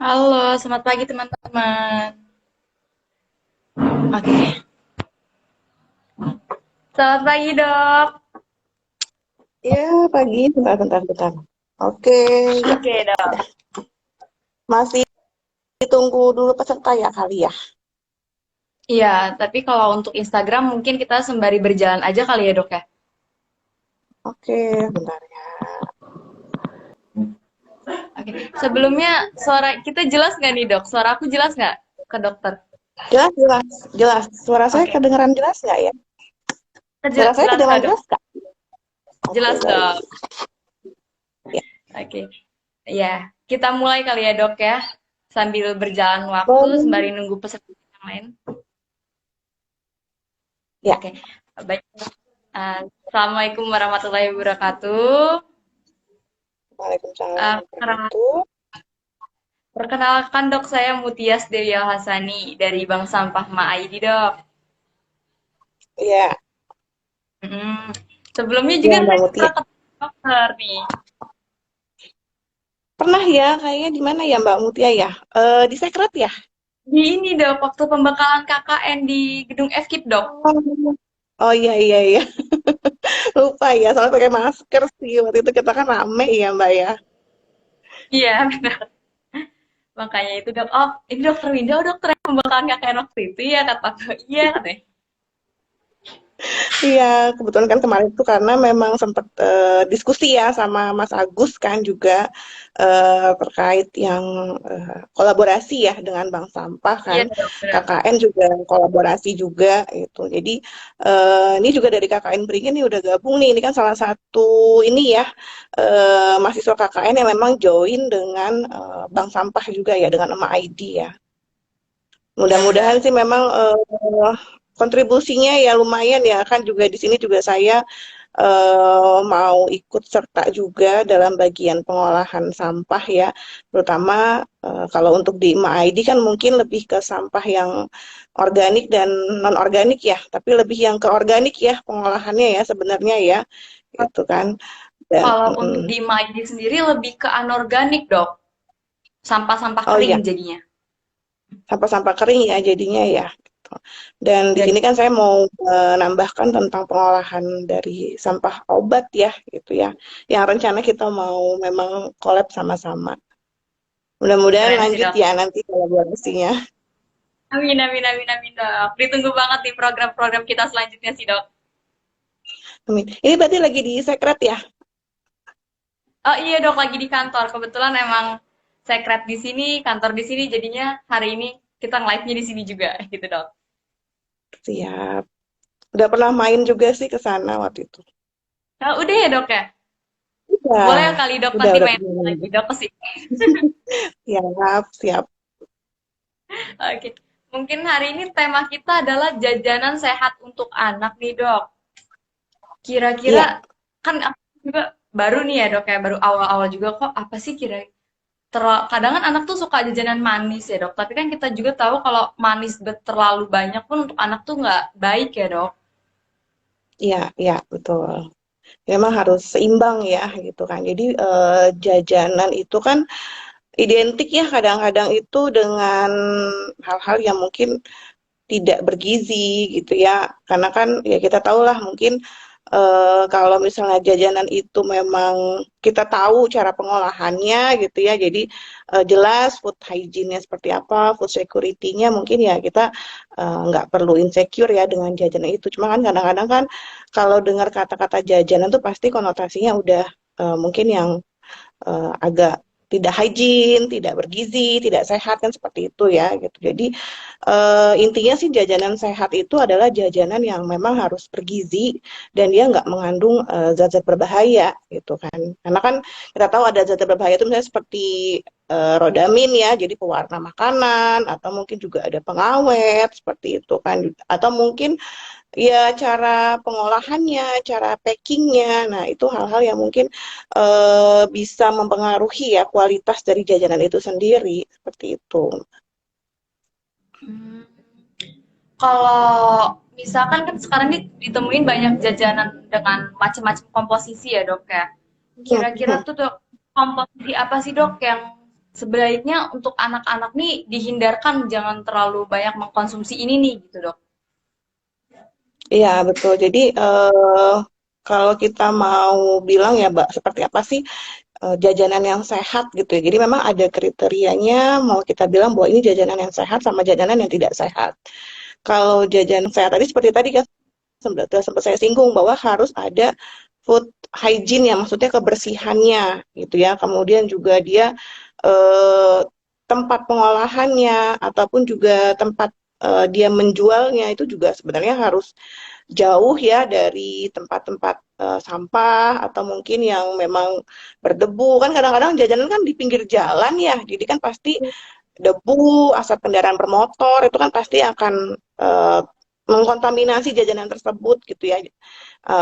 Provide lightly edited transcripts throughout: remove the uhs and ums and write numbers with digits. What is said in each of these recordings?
Halo, selamat pagi teman-teman. Oke, selamat pagi dok. Ya, pagi. Bentar, bentar, bentar. Oke, ya, Oke ya, dok. udah. Masih tunggu dulu peserta ya kali ya. Iya, tapi kalau untuk Instagram mungkin kita sembari berjalan aja kali ya dok ya. Oke, bentar ya. Oke, sebelumnya suara kita jelas nggak nih dok? Suara aku jelas nggak ke dokter? Jelas, jelas, jelas. Suara saya Oke, kedengaran jelas nggak ya? Suara saya jelas kedengaran kok dok? jelas nggak? Oke, Jelas baik. dok. Ya, Oke, ya kita mulai kali ya dok ya. Sambil berjalan waktu, boleh. sembari nunggu peserta yang lain. Ya, Oke, baik. Assalamualaikum warahmatullahi wabarakatuh. Waalaikumsalam Eh, warahmatullahi. Perkenalkan dok, saya Mutias Dewi Hasani dari Bank Sampah Ma ID dok. Ya, Mm, Sebelumnya juga ya Mbak saya Mutia. pernah ketemu dokter nih. Pernah ya, kayaknya di mana ya Mbak Mutia ya? Di Sekret ya? Di ini dok, waktu pembekalan KKN di gedung FKIP dok. Oh, oh iya, iya, iya. Lupa ya, soalnya pakai masker sih. Waktu itu kita kan rame ya Mbak ya. Iya benar. Makanya itu dok, oh ini dokter Winda, oh dokter yang pembekalan KKN waktu itu ya kata aku. Iya katanya. Iya, kebetulan kan kemarin itu karena memang sempat diskusi ya sama Mas Agus kan juga terkait yang kolaborasi ya dengan Bank Sampah kan, Iya dok, benar. KKN juga kolaborasi juga itu. Jadi ini juga dari KKN Beringin nih udah gabung nih. Ini kan salah satu ini ya mahasiswa KKN yang memang join dengan Bank Sampah juga ya dengan nama ID ya. Iya Mudah-mudahan benar. sih memang kontribusinya ya lumayan ya kan juga di sini juga saya mau ikut serta juga dalam bagian pengolahan sampah ya, terutama kalau untuk di MAID kan mungkin lebih ke sampah yang organik dan non organik ya, tapi lebih yang ke organik ya pengolahannya ya sebenarnya ya, gitu kan. Dan Kalau untuk di Ma ID sendiri lebih ke anorganik dok. Sampah-sampah oh kering iya, jadinya. sampah-sampah kering ya jadinya ya. Gitu. Dan di Dan sini kan saya mau menambahkan tentang pengolahan dari sampah obat ya, gitu ya. Yang rencana kita mau memang collab sama-sama. Mudah-mudahan keren sih lanjut dok. ya nanti kolaborasinya. Amin, amin, amin, amin, dok. Ditunggu banget nih program-program kita selanjutnya sih, dok. Amin. Ini berarti lagi di sekret ya? Oh iya, dok, lagi di kantor. Kebetulan emang sekret di sini, kantor di sini, jadinya hari ini kita nge-live-nya di sini juga, gitu, dok. Siap. Udah pernah main juga sih ke sana waktu itu. Nah, udah ya, dok, ya? Boleh Udah, kali, dok, nanti udah main pernah main lagi, juga. dok, ke sini. Siap, siap. Oke. Mungkin hari ini tema kita adalah jajanan sehat untuk anak nih, dok. Kira-kira, Iya, kan aku juga baru nih ya, dok, ya, baru awal-awal juga kok, apa sih kira kadang kan anak tuh suka jajanan manis ya dok, tapi kan kita juga tahu kalau manis terlalu banyak pun untuk anak tuh nggak baik ya dok. iya, iya, betul. Memang harus seimbang ya, gitu kan. Jadi jajanan itu kan identik ya kadang-kadang itu dengan hal-hal yang mungkin tidak bergizi gitu ya. Karena kan ya kita tahulah mungkin kalau misalnya jajanan itu memang kita tahu cara pengolahannya gitu ya. Jadi jelas food hygiene-nya seperti apa, food security-nya mungkin ya kita nggak perlu insecure ya dengan jajanan itu. Cuma kan kadang-kadang kan kalau dengar kata-kata jajanan tuh pasti konotasinya udah mungkin yang agak tidak hygiene, tidak bergizi, tidak sehat kan seperti itu ya gitu. Jadi intinya sih jajanan sehat itu adalah jajanan yang memang harus bergizi dan dia nggak mengandung zat-zat berbahaya gitu kan. Karena kan kita tahu ada zat-zat berbahaya itu misalnya seperti rodamin ya, jadi pewarna makanan atau mungkin juga ada pengawet seperti itu kan. Atau mungkin ya cara pengolahannya, cara packingnya, nah itu hal-hal yang mungkin bisa mempengaruhi ya kualitas dari jajanan itu sendiri, seperti itu. Hmm. Kalau misalkan kan sekarang ini ditemuin banyak jajanan dengan macam-macam komposisi ya dok ya. Hmm, Kira-kira hmm. tuh dok, komposisi apa sih dok yang sebaiknya untuk anak-anak nih dihindarkan jangan terlalu banyak mengkonsumsi ini nih gitu dok. Iya, betul. Jadi, kalau kita mau bilang ya, Mbak, seperti apa sih jajanan yang sehat gitu ya. Jadi memang ada kriterianya mau kita bilang bahwa ini jajanan yang sehat sama jajanan yang tidak sehat. Kalau jajanan sehat tadi seperti tadi kan sempat saya singgung bahwa harus ada food hygiene ya, maksudnya kebersihannya gitu ya. Kemudian juga dia eh, tempat pengolahannya ataupun juga tempat dia menjualnya itu juga sebenarnya harus jauh ya dari tempat-tempat sampah atau mungkin yang memang berdebu. Kan kadang-kadang jajanan kan di pinggir jalan ya, jadi kan pasti debu, asap kendaraan bermotor itu kan pasti akan mengkontaminasi jajanan tersebut gitu ya.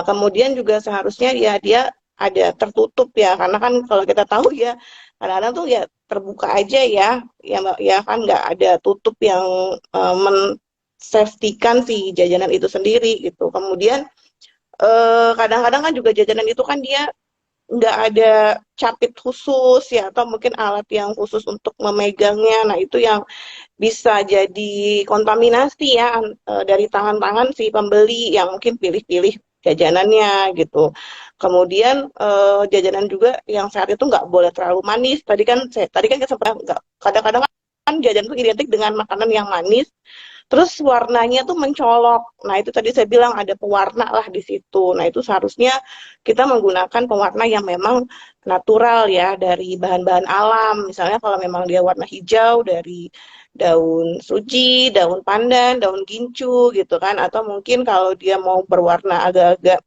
Kemudian juga seharusnya ya dia ada tertutup ya, karena kan kalau kita tahu ya kadang-kadang tuh ya terbuka aja ya, ya ya kan nggak ada tutup yang safety-kan si jajanan itu sendiri gitu. Kemudian kadang-kadang kan juga jajanan itu kan dia nggak ada capit khusus ya atau mungkin alat yang khusus untuk memegangnya. Nah, itu yang bisa jadi kontaminasi ya dari tangan-tangan si pembeli yang mungkin pilih-pilih jajanannya gitu. Kemudian jajanan juga yang sehat itu nggak boleh terlalu manis. Tadi kan kita sempat nggak kadang-kadang kan jajan itu identik dengan makanan yang manis. Terus warnanya tuh mencolok. Nah, itu tadi saya bilang ada pewarna lah di situ. Nah, itu seharusnya kita menggunakan pewarna yang memang natural ya dari bahan-bahan alam. Misalnya kalau memang dia warna hijau dari daun suji, daun pandan, daun gincu gitu kan. Atau mungkin kalau dia mau berwarna agak-agak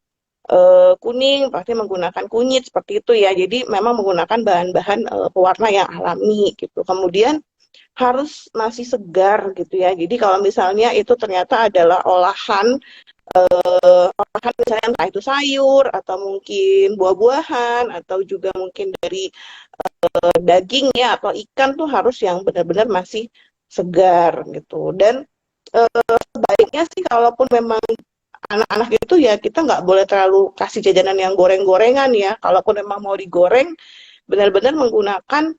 kuning pasti menggunakan kunyit seperti itu ya. Jadi memang menggunakan bahan-bahan pewarna yang alami gitu. Kemudian harus masih segar gitu ya. Jadi kalau misalnya itu ternyata adalah olahan misalnya entah itu sayur atau mungkin buah-buahan atau juga mungkin dari daging ya atau ikan tuh harus yang benar-benar masih segar gitu. Dan baiknya sih kalaupun memang anak-anak itu ya kita nggak boleh terlalu kasih jajanan yang goreng-gorengan ya. Kalaupun memang mau digoreng, benar-benar menggunakan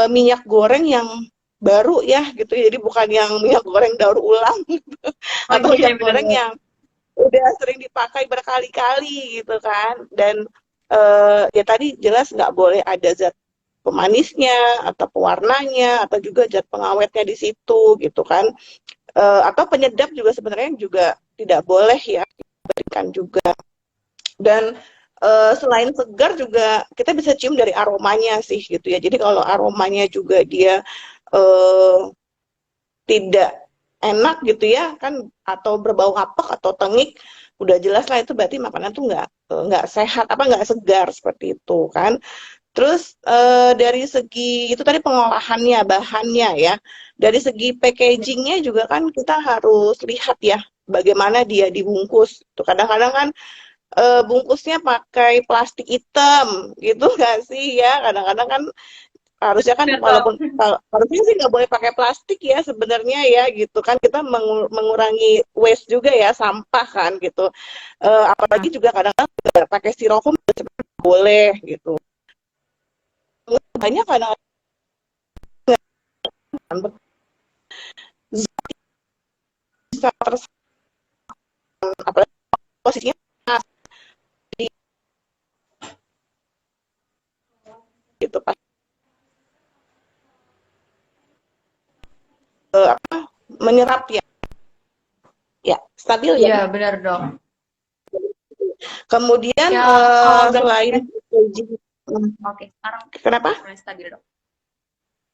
minyak goreng yang baru ya gitu. Jadi bukan yang minyak goreng daur ulang Oh atau iya minyak goreng benar. yang udah sering dipakai berkali-kali gitu kan. Dan ya tadi jelas nggak boleh ada zat pemanisnya atau pewarnanya atau juga zat pengawetnya di situ gitu kan. Atau penyedap juga sebenarnya juga tidak boleh ya diberikan juga. Dan selain segar juga kita bisa cium dari aromanya sih gitu ya. Jadi kalau aromanya juga dia eh, tidak enak gitu ya kan atau berbau apek atau tengik udah jelas lah itu berarti makanan tuh nggak sehat apa nggak segar seperti itu kan. Terus dari segi itu tadi pengolahannya bahannya ya dari segi packagingnya juga kan kita harus lihat ya bagaimana dia dibungkus tuh kadang-kadang kan bungkusnya pakai plastik hitam gitu nggak sih ya kadang-kadang kan harusnya kan Benar walaupun dok. harusnya sih nggak boleh pakai plastik ya sebenarnya ya gitu kan kita mengurangi waste juga ya sampah kan gitu. Apalagi juga kadang-kadang pakai styrofoam boleh gitu banyak kadang-kadang bisa terserap apalagi posisinya di gitu pas apa menyerap ya ya stabil ya Iya benar dok. kemudian Ya kalau selain gambarnya, packaging oke sekarang kenapa mulai stabil dok.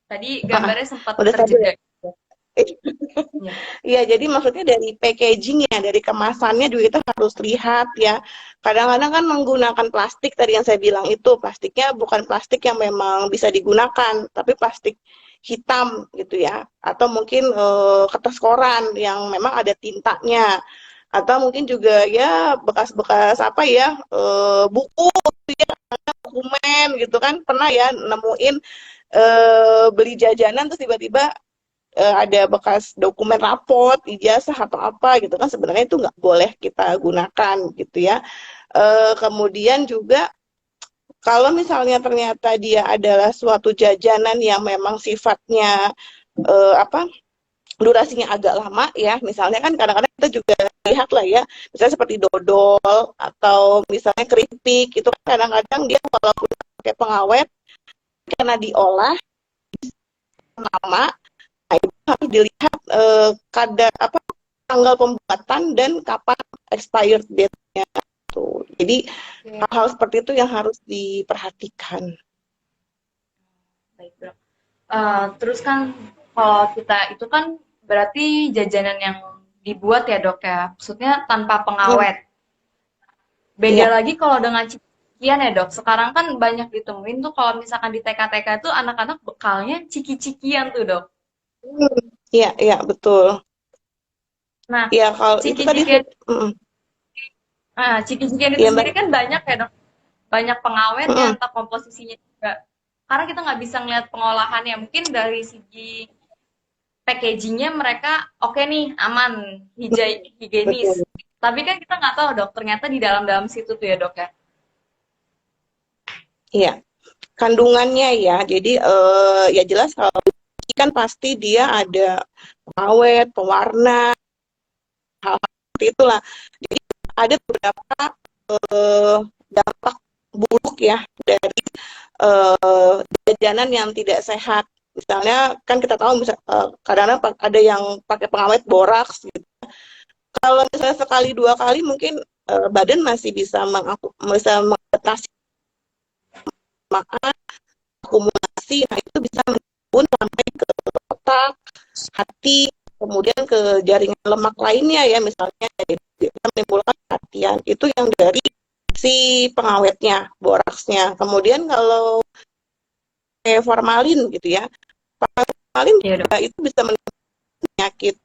Tadi Ah, gambarnya sempat udah stabil terjeda. ya. Iya. Iya, jadi maksudnya dari packagingnya, dari kemasannya juga kita harus lihat ya. Kadang-kadang kan menggunakan plastik tadi yang saya bilang itu plastiknya bukan plastik yang memang bisa digunakan, tapi plastik hitam gitu ya, atau mungkin kertas koran yang memang ada tintanya, atau mungkin juga ya bekas-bekas apa ya buku, dokumen gitu kan pernah ya nemuin beli jajanan terus tiba-tiba ada bekas dokumen rapot, ijazah atau apa gitu kan sebenarnya itu nggak boleh kita gunakan gitu ya. Kemudian juga Kalau misalnya ternyata dia adalah suatu jajanan yang memang sifatnya apa durasinya agak lama ya, misalnya kan kadang-kadang kita juga lihat lah ya, misalnya seperti dodol atau misalnya keripik itu kan kadang-kadang dia walaupun pakai pengawet karena diolah lama, nah itu harus dilihat kadar apa tanggal pembuatan dan kapan expired date-nya tuh. Jadi Oke, hal-hal seperti itu yang harus diperhatikan. baik Dok. Terus kan kalau kita itu kan berarti jajanan yang dibuat ya Dok ya, maksudnya tanpa Hmm, pengawet. Beda iya. lagi kalau dengan ciki-cikian ya Dok. Sekarang kan banyak ditemuin tuh kalau misalkan di TK-TK itu anak-anak bekalnya ciki-cikian tuh Dok. Hmm, iya, iya, betul. Nah, Iya, kalau itu tadi, ciki-cikian, mm, ciki-cikian itu iya Mbak. sendiri kan banyak ya Dok. Banyak pengawetnya, Mm, entah komposisinya juga. Karena kita nggak bisa ngeliat pengolahannya. Mungkin dari segi packagingnya mereka oke nih, aman, higienis. betul. Tapi kan kita nggak tahu Dok, ternyata di dalam-dalam situ tuh ya Dok ya. Iya, kandungannya ya. Jadi ya jelas kalau kan pasti dia ada pengawet, pewarna, hal-hal seperti itulah. Jadi ada beberapa eh, dampak buruk ya dari jajanan yang tidak sehat. Misalnya kan kita tahu kadang-kadang ada yang pakai pengawet boraks gitu. Kalau misalnya sekali dua kali mungkin badan masih bisa mengatasi makan akumulasi, nah itu bisa menimbun sampai ke otak, hati, kemudian ke jaringan lemak lainnya ya, misalnya bisa menimbulkan kematian. Itu yang dari si pengawetnya, boraksnya. Kemudian kalau kayak formalin gitu ya, formalin Iya juga Dok. itu bisa menimbulkan penyakit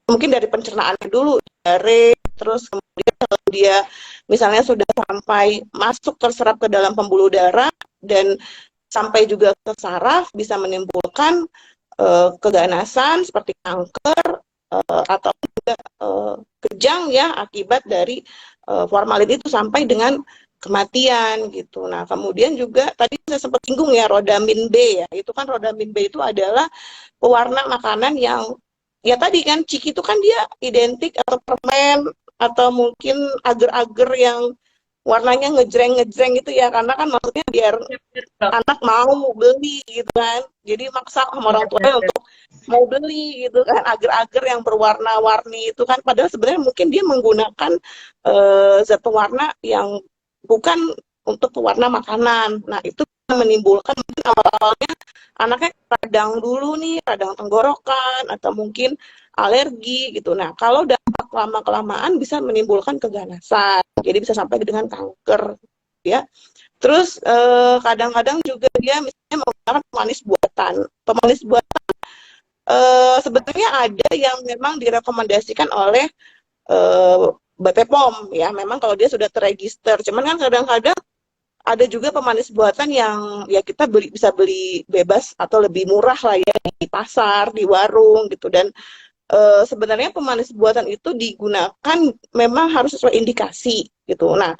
mungkin dari pencernaannya dulu, diare, terus kemudian kalau dia misalnya sudah sampai masuk terserap ke dalam pembuluh darah dan sampai juga ke saraf bisa menimbulkan keganasan seperti kanker atau juga kejang ya akibat dari formalin itu sampai dengan kematian gitu. Nah, kemudian juga tadi saya sempat singgung ya rodamin B ya. Itu kan rodamin B itu adalah pewarna makanan yang ya tadi kan ciki itu kan dia identik atau permen atau mungkin agar-agar yang warnanya ngejreng-ngejreng gitu ya karena kan maksudnya biar Iya bener Dok. anak mau beli gitu kan. Jadi maksa sama Iya orang tuanya bener. untuk mau beli gitu kan agar-agar yang berwarna-warni itu kan padahal sebenarnya mungkin dia menggunakan zat pewarna yang bukan untuk pewarna makanan. Nah, itu menimbulkan mungkin awal-awalnya anaknya radang dulu nih, radang tenggorokan atau mungkin alergi gitu. Nah, kalau dampak lama-kelamaan bisa menimbulkan keganasan. Jadi bisa sampai dengan kanker ya. Terus kadang-kadang juga dia misalnya menggunakan pemanis buatan. Pemanis buatan sebetulnya ada yang memang direkomendasikan oleh eh, BPOM ya. Memang kalau dia sudah terregister. Cuman kan kadang-kadang ada juga pemanis buatan yang ya kita bisa beli bebas atau lebih murah lah ya di pasar, di warung gitu dan sebenarnya pemanis buatan itu digunakan memang harus sesuai indikasi gitu. Nah,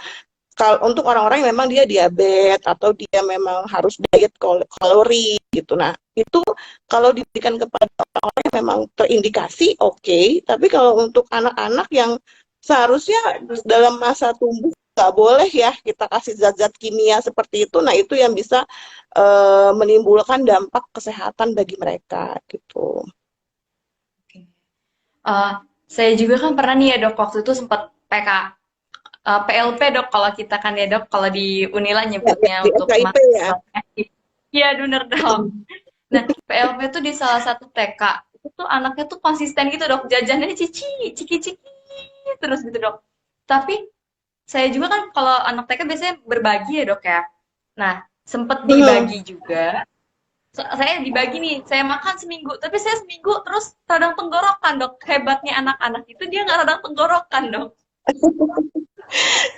kalau untuk orang-orang yang memang dia diabetes atau dia memang harus diet kalori gitu. Nah, itu kalau diberikan kepada orang-orang yang memang terindikasi oke, okay. Tapi kalau untuk anak-anak yang seharusnya dalam masa tumbuh nggak boleh ya kita kasih zat-zat kimia seperti itu. Nah, itu yang bisa menimbulkan dampak kesehatan bagi mereka gitu. Eh, saya juga kan pernah nih ya Dok, waktu itu sempat PK, PLP Dok, kalau kita kan ya Dok, kalau di Unila Ya, ya, nyebutnya di untuk SKIP ya. mahasiswa aktif. Iya bener Dok. Nah, PLP tuh di salah satu TK, itu tuh anaknya tuh konsisten gitu Dok, jajannya ciki-ciki, terus gitu Dok. Tapi saya juga kan kalau anak TK biasanya berbagi ya Dok ya. Nah, sempet Hmm. dibagi juga. Saya dibagi nih, saya makan seminggu, tapi saya seminggu terus radang tenggorokan dok. Hebatnya anak-anak itu dia nggak radang tenggorokan dok.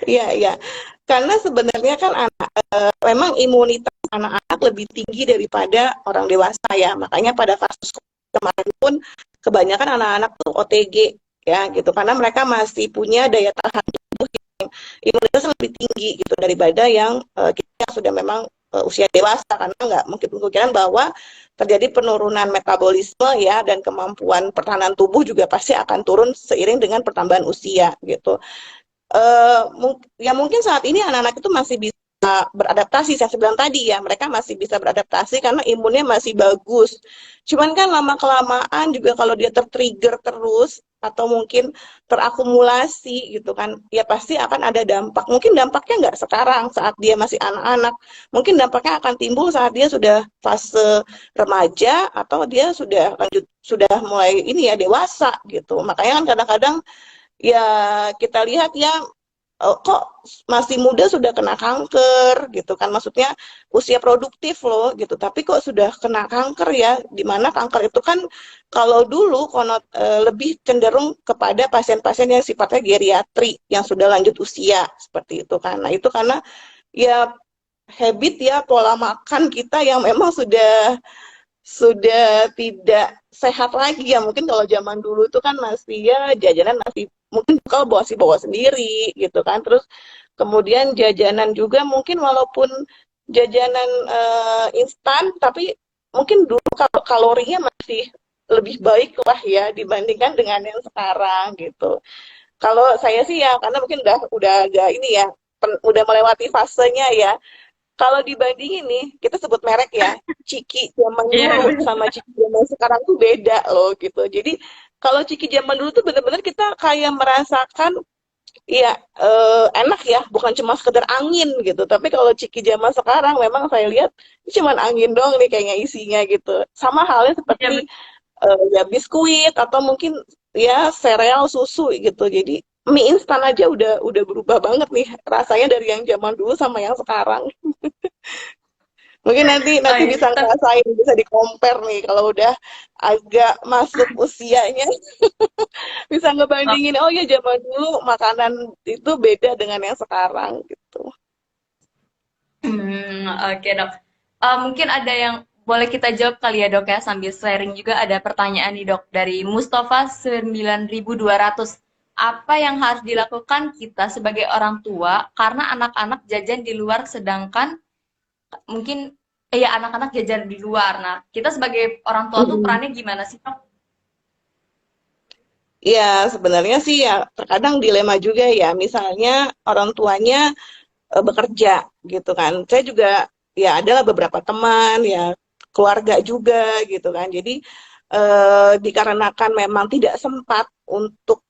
Iya, iya. Karena sebenarnya kan memang imunitas anak-anak lebih tinggi daripada orang dewasa ya. Makanya pada kasus kemarin pun kebanyakan anak-anak tuh OTG ya gitu. Karena mereka masih punya daya tahan tubuh imunitas lebih tinggi gitu daripada yang kita yang sudah memang usia dewasa, karena nggak mungkin kemungkinan bahwa terjadi penurunan metabolisme ya, dan kemampuan pertahanan tubuh juga pasti akan turun seiring dengan pertambahan usia gitu. Ya mungkin saat ini anak-anak itu masih bisa beradaptasi, saya bilang tadi ya, mereka masih bisa beradaptasi karena imunnya masih bagus. Cuman kan lama-kelamaan juga kalau dia tertrigger terus atau mungkin terakumulasi gitu kan, ya pasti akan ada dampak. Mungkin dampaknya nggak sekarang saat dia masih anak-anak, mungkin dampaknya akan timbul saat dia sudah fase remaja atau dia sudah mulai ini ya dewasa gitu. Makanya kan kadang-kadang ya kita lihat ya, kok masih muda sudah kena kanker gitu kan, maksudnya usia produktif loh gitu, tapi kok sudah kena kanker ya, dimana kanker itu kan kalau dulu lebih cenderung kepada pasien-pasien yang sifatnya geriatri yang sudah lanjut usia seperti itu kan. Nah itu karena ya habit ya, pola makan kita yang memang sudah tidak sehat lagi ya. Mungkin kalau zaman dulu itu kan masih ya jajanan masih mungkin kalau bawa sendiri gitu kan, terus kemudian jajanan juga mungkin walaupun jajanan instan, tapi mungkin dulu kalau kalorinya masih lebih baik lah ya dibandingkan dengan yang sekarang gitu. Kalau saya sih ya karena mungkin udah agak ini ya, udah melewati fasenya ya. Kalau dibandingin nih, kita sebut merek ya, Ciki zaman Iya, dulu bener. sama Ciki zaman sekarang tuh beda loh gitu. Jadi kalau Ciki zaman dulu tuh bener-bener kita kayak merasakan, ya enak ya, bukan cuma sekedar angin gitu. Tapi kalau Ciki zaman sekarang memang saya lihat ini cuma angin dong nih kayaknya isinya gitu. Sama halnya Iya, seperti ya biskuit atau mungkin ya sereal susu gitu. Jadi mie instan aja udah berubah banget nih rasanya dari yang zaman dulu sama yang sekarang. Mungkin nanti oh nanti iya. bisa ngerasain, bisa di-compare nih kalau udah agak masuk usianya, bisa ngebandingin, oh ya zaman dulu makanan itu beda dengan yang sekarang gitu. Oke dok. Mungkin ada yang boleh kita jawab kali ya dok ya, sambil sharing juga ada pertanyaan nih dok dari Mustafa 9200. Apa yang harus dilakukan kita sebagai orang tua karena anak-anak jajan di luar sedangkan mungkin ya anak-anak jajan di luar. Nah, kita sebagai orang tua tuh Mm. perannya gimana sih dok? Ya, sebenarnya sih ya terkadang dilema juga ya. Misalnya orang tuanya bekerja gitu kan. Saya juga ya adalah beberapa teman ya, keluarga juga gitu kan. Jadi dikarenakan memang tidak sempat untuk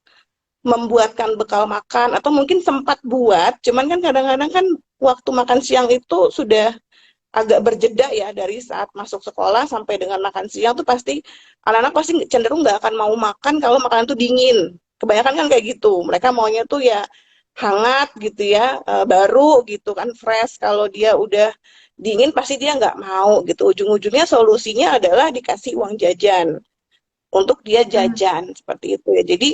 membuatkan bekal makan atau mungkin sempat buat, cuman kan kadang-kadang kan waktu makan siang itu sudah agak berjeda ya dari saat masuk sekolah sampai dengan makan siang tuh pasti anak-anak pasti cenderung nggak akan mau makan kalau makanan tuh dingin. Kebanyakan kan kayak gitu. Mereka maunya tuh ya hangat gitu ya, baru gitu kan, fresh. Kalau dia udah dingin pasti dia nggak mau gitu. Ujung-ujungnya solusinya adalah dikasih uang jajan untuk dia Hmm. jajan seperti itu ya. Jadi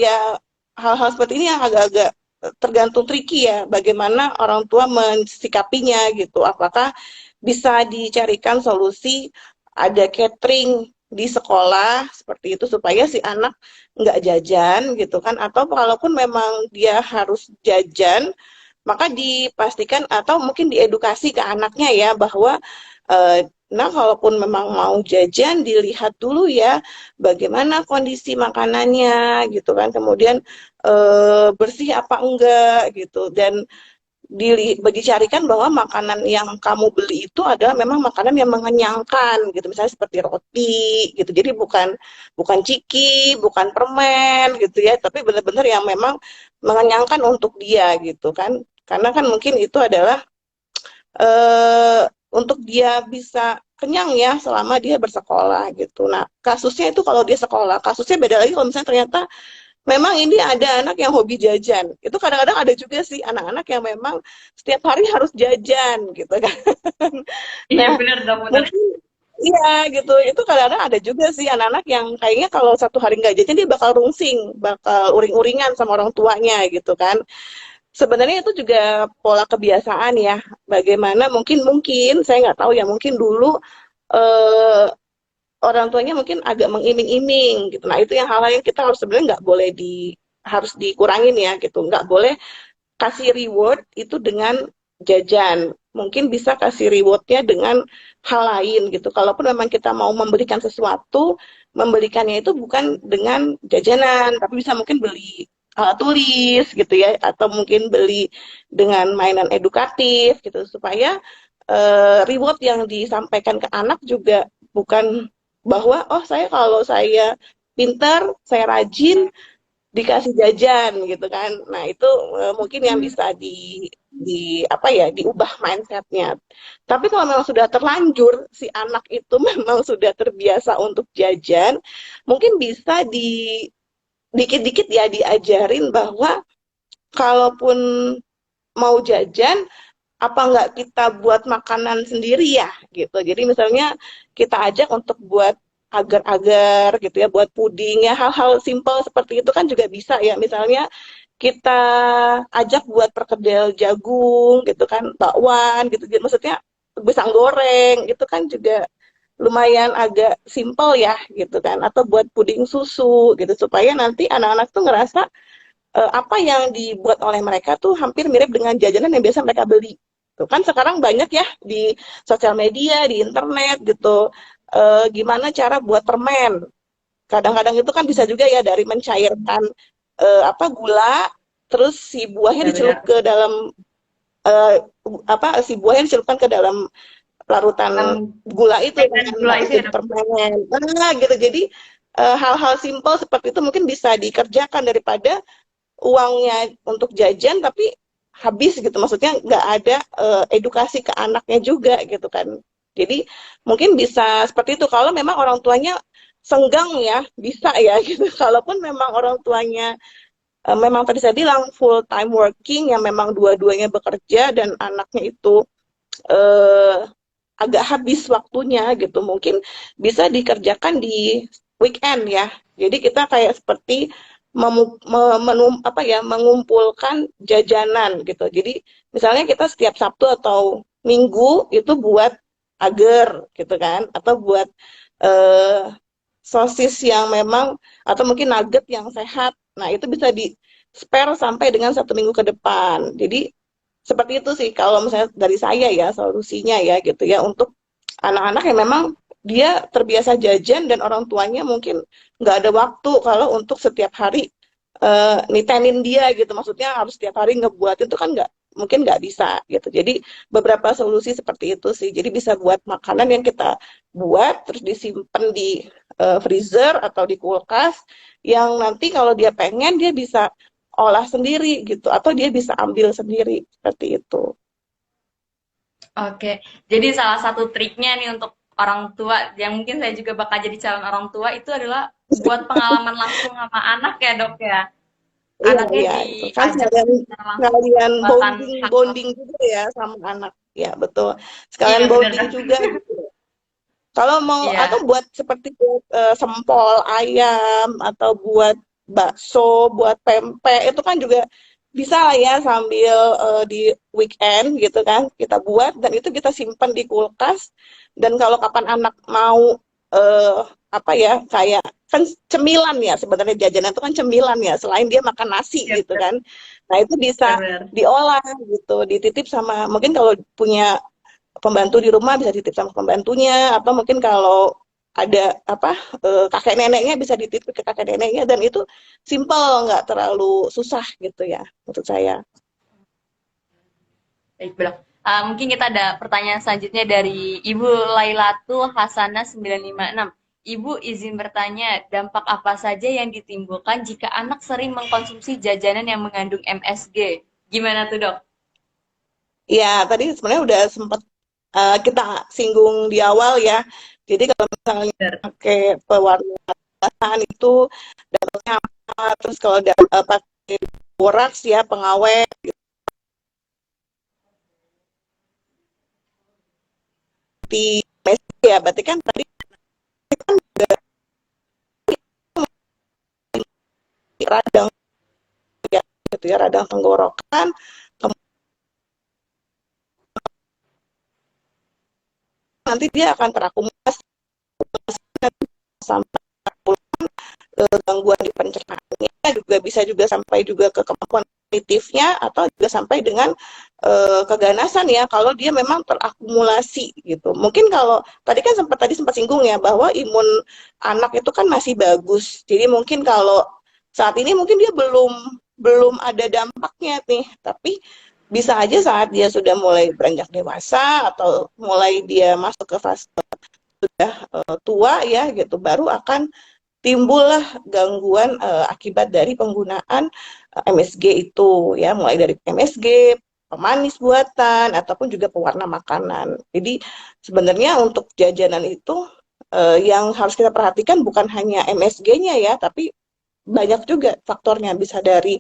ya hal-hal seperti ini yang agak-agak tergantung tricky ya, bagaimana orang tua mensikapinya gitu. Apakah bisa dicarikan solusi ada catering di sekolah seperti itu supaya si anak nggak jajan gitu kan, atau kalaupun memang dia harus jajan maka dipastikan atau mungkin diedukasi ke anaknya ya bahwa nah kalaupun memang mau jajan dilihat dulu ya bagaimana kondisi makanannya gitu kan, kemudian bersih apa enggak gitu, dan dicarikan bahwa makanan yang kamu beli itu adalah memang makanan yang mengenyangkan gitu, misalnya seperti roti gitu, jadi bukan bukan ciki, bukan permen gitu ya, tapi benar-benar yang memang mengenyangkan untuk dia gitu kan, karena kan mungkin itu adalah eh, untuk dia bisa kenyang ya selama dia bersekolah gitu. Nah, kasusnya itu kalau dia sekolah, kasusnya beda lagi kalau misalnya ternyata memang ini ada anak yang hobi jajan. Itu kadang-kadang ada juga sih anak-anak yang memang setiap hari harus jajan gitu kan. Iya Nah, bener dok, bener. mungkin iya gitu. Itu kadang-kadang ada juga sih anak-anak yang kayaknya kalau satu hari nggak jajan dia bakal rungsing, bakal uring-uringan sama orang tuanya gitu kan. Sebenarnya itu juga pola kebiasaan ya. Bagaimana mungkin mungkin saya nggak tahu ya, mungkin dulu eh, orang tuanya mungkin agak mengiming-iming gitu. Nah itu yang hal-hal yang kita harus sebenarnya nggak boleh harus dikurangin ya gitu. Nggak boleh kasih reward itu dengan jajan. Mungkin bisa kasih rewardnya dengan hal lain gitu. Kalaupun memang kita mau memberikan sesuatu, memberikannya itu bukan dengan jajanan, tapi bisa mungkin beli alat tulis gitu ya, atau mungkin beli dengan mainan edukatif gitu, supaya reward yang disampaikan ke anak juga bukan bahwa oh saya kalau saya pintar, saya rajin, dikasih jajan gitu kan. Nah, itu mungkin yang bisa di apa ya, diubah mindsetnya. Tapi kalau memang sudah terlanjur si anak itu memang sudah terbiasa untuk jajan, mungkin bisa di dikit-dikit ya diajarin bahwa kalaupun mau jajan, apa nggak kita buat makanan sendiri ya gitu. Jadi misalnya kita ajak untuk buat agar-agar gitu ya, buat puding ya, hal-hal simple seperti itu kan juga bisa ya. Misalnya kita ajak buat perkedel jagung gitu kan, bakwan gitu, gitu. Maksudnya pisang goreng itu kan juga lumayan agak simple ya gitu kan, atau buat puding susu gitu, supaya nanti anak-anak tuh ngerasa apa yang dibuat oleh mereka tuh hampir mirip dengan jajanan yang biasa mereka beli. Tuh kan sekarang banyak ya di sosial media, di internet gitu. Gimana cara buat permen? Kadang-kadang itu kan bisa juga ya dari mencairkan apa gula, terus si buahnya dicelup Benar-benar. ke dalam eh, apa si buahnya dicelupkan ke dalam larutan gula itu Cairan kan. gula Nah, itu itu ya jadi dok. permen. Nah, gitu. Jadi hal-hal simpel seperti itu mungkin bisa dikerjakan daripada uangnya untuk jajan tapi habis gitu, maksudnya nggak ada edukasi ke anaknya juga gitu kan. Jadi mungkin bisa seperti itu kalau memang orang tuanya senggang ya, bisa ya gitu. Kalaupun memang orang tuanya memang tadi saya bilang full time working, yang memang dua-duanya bekerja dan anaknya itu eh, agak habis waktunya gitu, mungkin bisa dikerjakan di weekend ya. Jadi kita kayak seperti apa ya, mengumpulkan jajanan gitu. Jadi misalnya kita setiap Sabtu atau Minggu itu buat agar gitu kan, atau buat eh, sosis yang memang, atau mungkin nugget yang sehat. Nah, itu bisa di spare sampai dengan 1 minggu ke depan. Jadi seperti itu sih kalau misalnya dari saya ya solusinya ya gitu ya, untuk anak-anak yang memang dia terbiasa jajan dan orang tuanya mungkin nggak ada waktu kalau untuk setiap hari nitenin dia gitu, maksudnya harus setiap hari ngebuatin itu kan nggak, mungkin nggak bisa gitu. Jadi beberapa solusi seperti itu sih, jadi bisa buat makanan yang kita buat terus disimpan di freezer atau di kulkas, yang nanti kalau dia pengen dia bisa olah sendiri gitu, atau dia bisa ambil sendiri seperti itu. Oke, jadi salah satu triknya nih untuk orang tua yang mungkin saya juga bakal jadi calon orang tua itu adalah buat pengalaman langsung sama anak ya dok ya. Iya, Anaknya iya, itu kan diajak sekalian secara langsung sekalian buatan bonding hal-hal. bonding juga ya sama anak. Ya, betul. Sekalian Iya bener bonding dok. juga gitu. Kalau mau atau Iya, buat seperti buat sempol ayam atau buat bakso, buat pempek itu kan juga bisa lah ya sambil di weekend gitu kan kita buat, dan itu kita simpan di kulkas, dan kalau kapan anak mau eh, apa ya, kayak kan cemilan ya, sebenarnya jajanan itu kan cemilan ya selain dia makan nasi iya gitu bener, kan. Nah, itu bisa bener. diolah gitu, dititip sama, mungkin kalau punya pembantu di rumah bisa dititip sama pembantunya, atau mungkin kalau ada apa kakek neneknya bisa dititip ke kakek neneknya, dan itu simple, nggak terlalu susah gitu ya menurut saya. Baik, Bro. Mungkin kita ada pertanyaan selanjutnya dari Ibu Lailatul Hasanah 956. Ibu izin bertanya, dampak apa saja yang ditimbulkan jika anak sering mengkonsumsi jajanan yang mengandung MSG? Gimana tuh, Dok? Ya, tadi sebenarnya udah sempat kita singgung di awal ya. Jadi kalau misalnya Bener. pakai pewarna bahan itu dalamnya apa, terus kalau pakai boraks ya pengawet di ya, berarti kan tadi radang ya, gitu ya, radang tenggorokan, nanti dia akan terakumulasi sampai gangguan di pencernaannya, juga bisa juga sampai juga ke kemampuan kognitifnya atau juga sampai dengan keganasan ya kalau dia memang terakumulasi gitu. Mungkin kalau tadi sempat singgung ya bahwa imun anak itu kan masih bagus. Jadi mungkin kalau saat ini mungkin dia belum belum ada dampaknya nih, tapi bisa aja saat dia sudah mulai beranjak dewasa atau mulai dia masuk ke fase tua ya gitu, baru akan timbullah gangguan akibat dari penggunaan MSG itu ya, mulai dari MSG, pemanis buatan ataupun juga pewarna makanan. Jadi sebenarnya untuk jajanan itu yang harus kita perhatikan bukan hanya MSG-nya ya, tapi banyak juga faktornya, bisa dari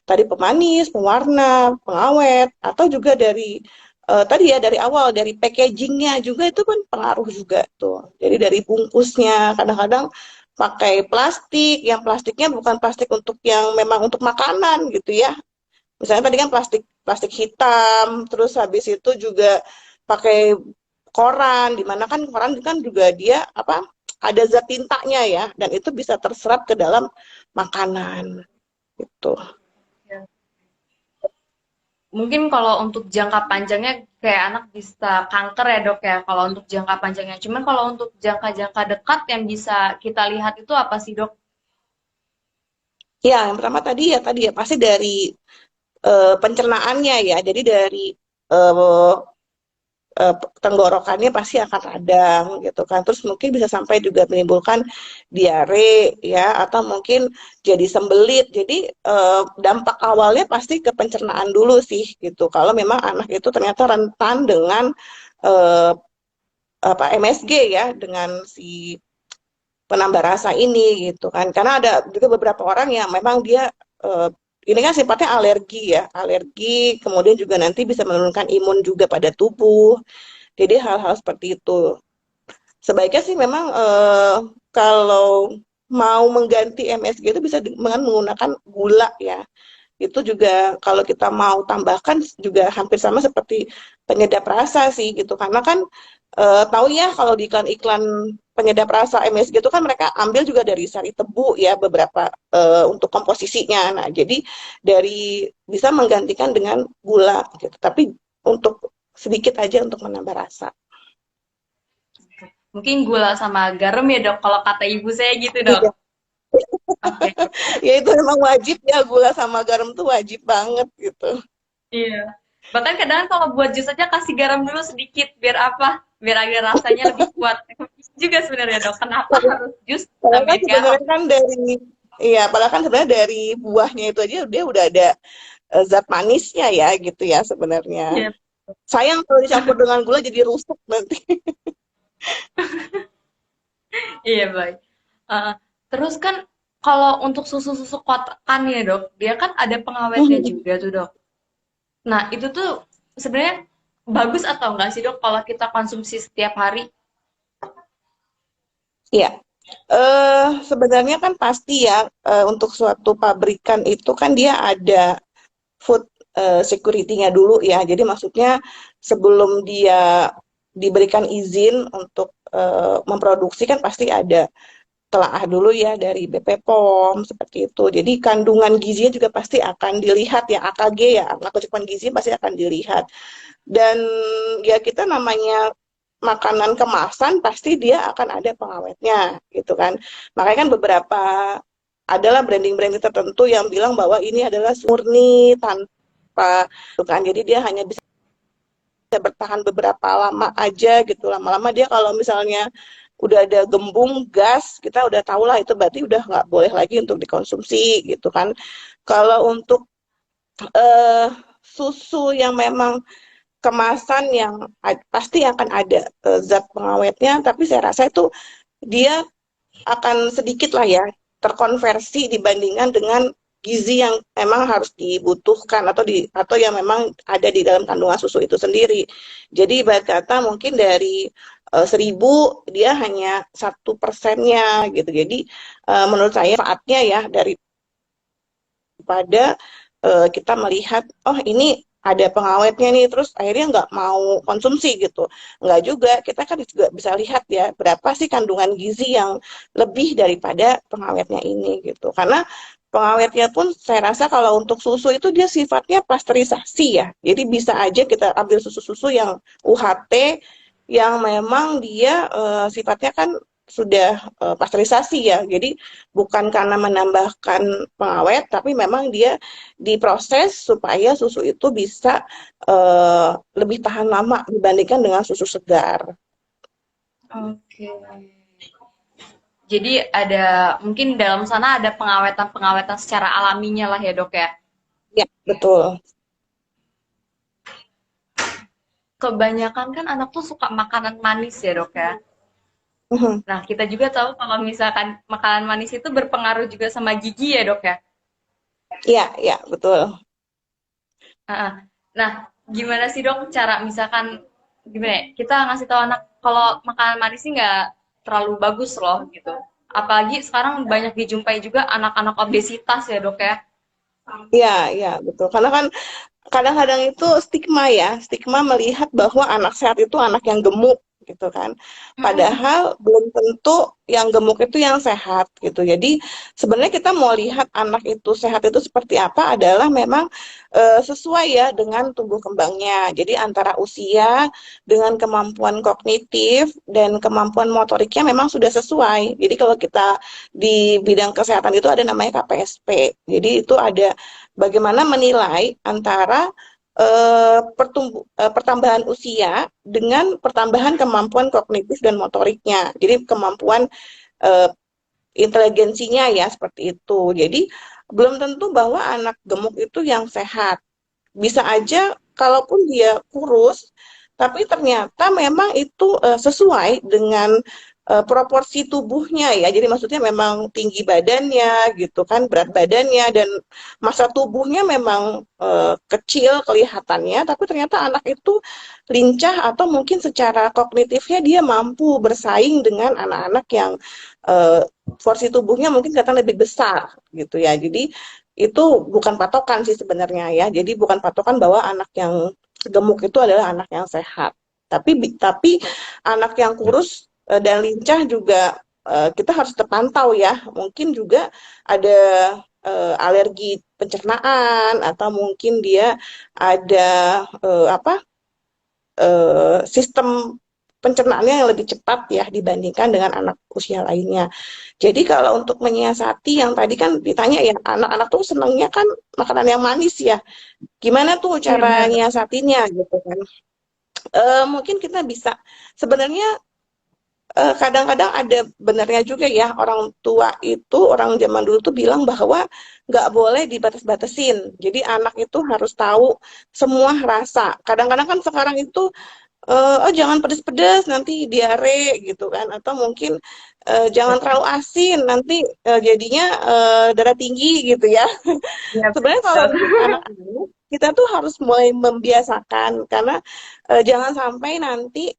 tadi pemanis, pewarna, pengawet, atau juga dari tadi ya dari awal dari packagingnya juga itu kan pengaruh juga tuh. Jadi dari bungkusnya kadang-kadang pakai plastik, yang plastiknya bukan plastik untuk yang memang untuk makanan gitu ya. Misalnya tadi kan plastik plastik hitam, terus habis itu juga pakai koran, dimana kan koran kan juga dia apa ada zat tintanya ya, dan itu bisa terserap ke dalam makanan gitu. Ya. Mungkin kalau untuk jangka panjangnya kayak anak bisa kanker ya dok ya, kalau untuk jangka panjangnya. Cuman kalau untuk jangka-jangka dekat yang bisa kita lihat itu apa sih dok? Ya, yang pertama tadi ya pasti dari pencernaannya ya. Jadi dari eh, tenggorokannya pasti akan radang gitu kan. Terus mungkin bisa sampai juga menimbulkan diare ya, atau mungkin jadi sembelit. Jadi dampak awalnya pasti ke pencernaan dulu sih gitu. Kalau memang anak itu ternyata rentan dengan eh, apa MSG ya, dengan si penambah rasa ini gitu kan. Karena ada juga beberapa orang yang memang dia ini kan sifatnya alergi ya, alergi kemudian juga nanti bisa menurunkan imun juga pada tubuh. Jadi hal-hal seperti itu. Sebaiknya sih memang kalau mau mengganti MSG itu bisa dengan menggunakan gula ya. Itu juga kalau kita mau tambahkan juga hampir sama seperti penyedap rasa sih gitu. Karena kan tahu ya kalau di iklan-iklan penyedap rasa MSG itu kan mereka ambil juga dari sari tebu ya beberapa untuk komposisinya. Nah, jadi dari bisa menggantikan dengan gula gitu. Tapi untuk sedikit aja untuk menambah rasa. Mungkin gula sama garam ya dok, kalau kata ibu saya gitu dok. Iya, Oke. ya itu memang wajib ya, gula sama garam tuh wajib banget gitu. Iya. Bahkan kadang kalau buat jus aja kasih garam dulu sedikit, biar apa? Biar agar rasanya lebih kuat. Juga sebenarnya dok, kenapa harus jus Padahal kan tambahin garam? sebenarnya kan padahal kan sebenarnya dari buahnya itu aja dia udah ada zat manisnya ya gitu ya sebenarnya. Iya. Sayang kalau dicampur dengan gula jadi rusuk nanti. Iya baik. Eh, terus kan kalau untuk susu-susu kotakan ya dok, dia kan ada pengawetnya juga tuh dok. Nah itu tuh sebenarnya bagus atau enggak sih dok kalau kita konsumsi setiap hari? Iya. Sebenarnya kan pasti ya untuk suatu pabrikan itu kan dia ada food security-nya dulu ya. Jadi maksudnya sebelum dia diberikan izin untuk memproduksi kan pasti ada telaah dulu ya dari BP POM seperti itu. Jadi kandungan gizinya juga pasti akan dilihat ya, AKG ya, angka kecukupan gizi pasti akan dilihat. Dan ya kita namanya makanan kemasan pasti dia akan ada pengawetnya gitu kan. Makanya kan beberapa adalah branding-branding tertentu yang bilang bahwa ini adalah murni tanpa gitu kan. Jadi dia hanya bisa bertahan beberapa lama aja gitu. Lama-lama dia kalau misalnya udah ada gembung gas, kita udah tahu lah itu berarti udah nggak boleh lagi untuk dikonsumsi gitu kan. Kalau untuk eh, susu yang memang kemasan yang pasti akan ada zat pengawetnya, tapi saya rasa itu dia akan sedikit lah ya terkonversi dibandingkan dengan gizi yang memang harus dibutuhkan atau yang memang ada di dalam kandungan susu itu sendiri. Jadi ibarat kata mungkin dari 1.000 dia hanya 1%-nya gitu. Jadi menurut saya manfaatnya ya daripada kita melihat oh ini ada pengawetnya nih terus akhirnya nggak mau konsumsi gitu. Nggak juga, kita kan juga bisa lihat ya berapa sih kandungan gizi yang lebih daripada pengawetnya ini gitu. Karena Pengawetnya pun saya rasa kalau untuk susu itu dia sifatnya pasteurisasi ya. Jadi bisa aja kita ambil susu-susu yang UHT yang memang dia sifatnya kan sudah pasteurisasi ya. Jadi bukan karena menambahkan pengawet, tapi memang dia diproses supaya susu itu bisa eh, lebih tahan lama dibandingkan dengan susu segar. Oke. Jadi ada mungkin dalam sana ada pengawetan-pengawetan secara alaminya lah ya dok ya. Ya, betul. Kebanyakan kan anak tuh suka makanan manis ya dok ya. Mhm. Nah kita juga tahu kalau misalkan makanan manis itu berpengaruh juga sama gigi ya dok ya. Iya, iya, betul. Heeh. Nah gimana sih dok cara misalkan gimana ya, kita ngasih tahu anak kalau makanan manis sih nggak terlalu bagus loh gitu. Apalagi sekarang banyak dijumpai juga anak-anak obesitas ya dok ya. Iya, iya, betul. Karena kan kadang-kadang itu stigma ya, stigma melihat bahwa anak sehat itu anak yang gemuk gitu kan. Mm-mm. Padahal belum tentu yang gemuk itu yang sehat gitu. Jadi sebenarnya kita mau lihat anak itu sehat itu seperti apa adalah memang sesuai ya dengan tumbuh kembangnya. Jadi antara usia dengan kemampuan kognitif dan kemampuan motoriknya memang sudah sesuai. Jadi kalau kita di bidang kesehatan itu ada namanya KPSP. Jadi itu ada bagaimana menilai antara pertambahan usia dengan pertambahan kemampuan kognitif dan motoriknya. Jadi kemampuan eh, inteligensinya ya seperti itu. Jadi belum tentu bahwa anak gemuk itu yang sehat. Bisa aja kalaupun dia kurus, tapi ternyata memang itu sesuai dengan proporsi tubuhnya ya. Jadi maksudnya memang tinggi badannya gitu kan, berat badannya dan masa tubuhnya memang kecil kelihatannya, tapi ternyata anak itu lincah atau mungkin secara kognitifnya dia mampu bersaing dengan anak-anak yang eh, porsi tubuhnya mungkin kelihatan lebih besar gitu ya. Jadi itu bukan patokan sih sebenarnya ya. Jadi bukan patokan bahwa anak yang gemuk itu adalah anak yang sehat. Tapi anak yang kurus dan lincah juga kita harus terpantau ya. Mungkin juga ada alergi pencernaan atau mungkin dia ada apa sistem pencernaannya yang lebih cepat ya dibandingkan dengan anak usia lainnya. Jadi kalau untuk menyiasati yang tadi kan ditanya ya, anak-anak tuh senangnya kan makanan yang manis ya. Gimana tuh Iya cara benar. nyiasatinya gitu kan? Mungkin kita bisa sebenarnya kadang-kadang ada benarnya juga ya orang tua itu orang zaman dulu tuh bilang bahwa nggak boleh dibatas-batasin. Jadi anak itu harus tahu semua rasa. Kadang-kadang kan sekarang itu oh jangan pedes-pedes nanti diare gitu kan atau mungkin jangan terlalu asin nanti jadinya darah tinggi gitu ya. Iya Sebenarnya kalau betul. untuk anak-anak kita tuh harus mulai membiasakan karena jangan sampai nanti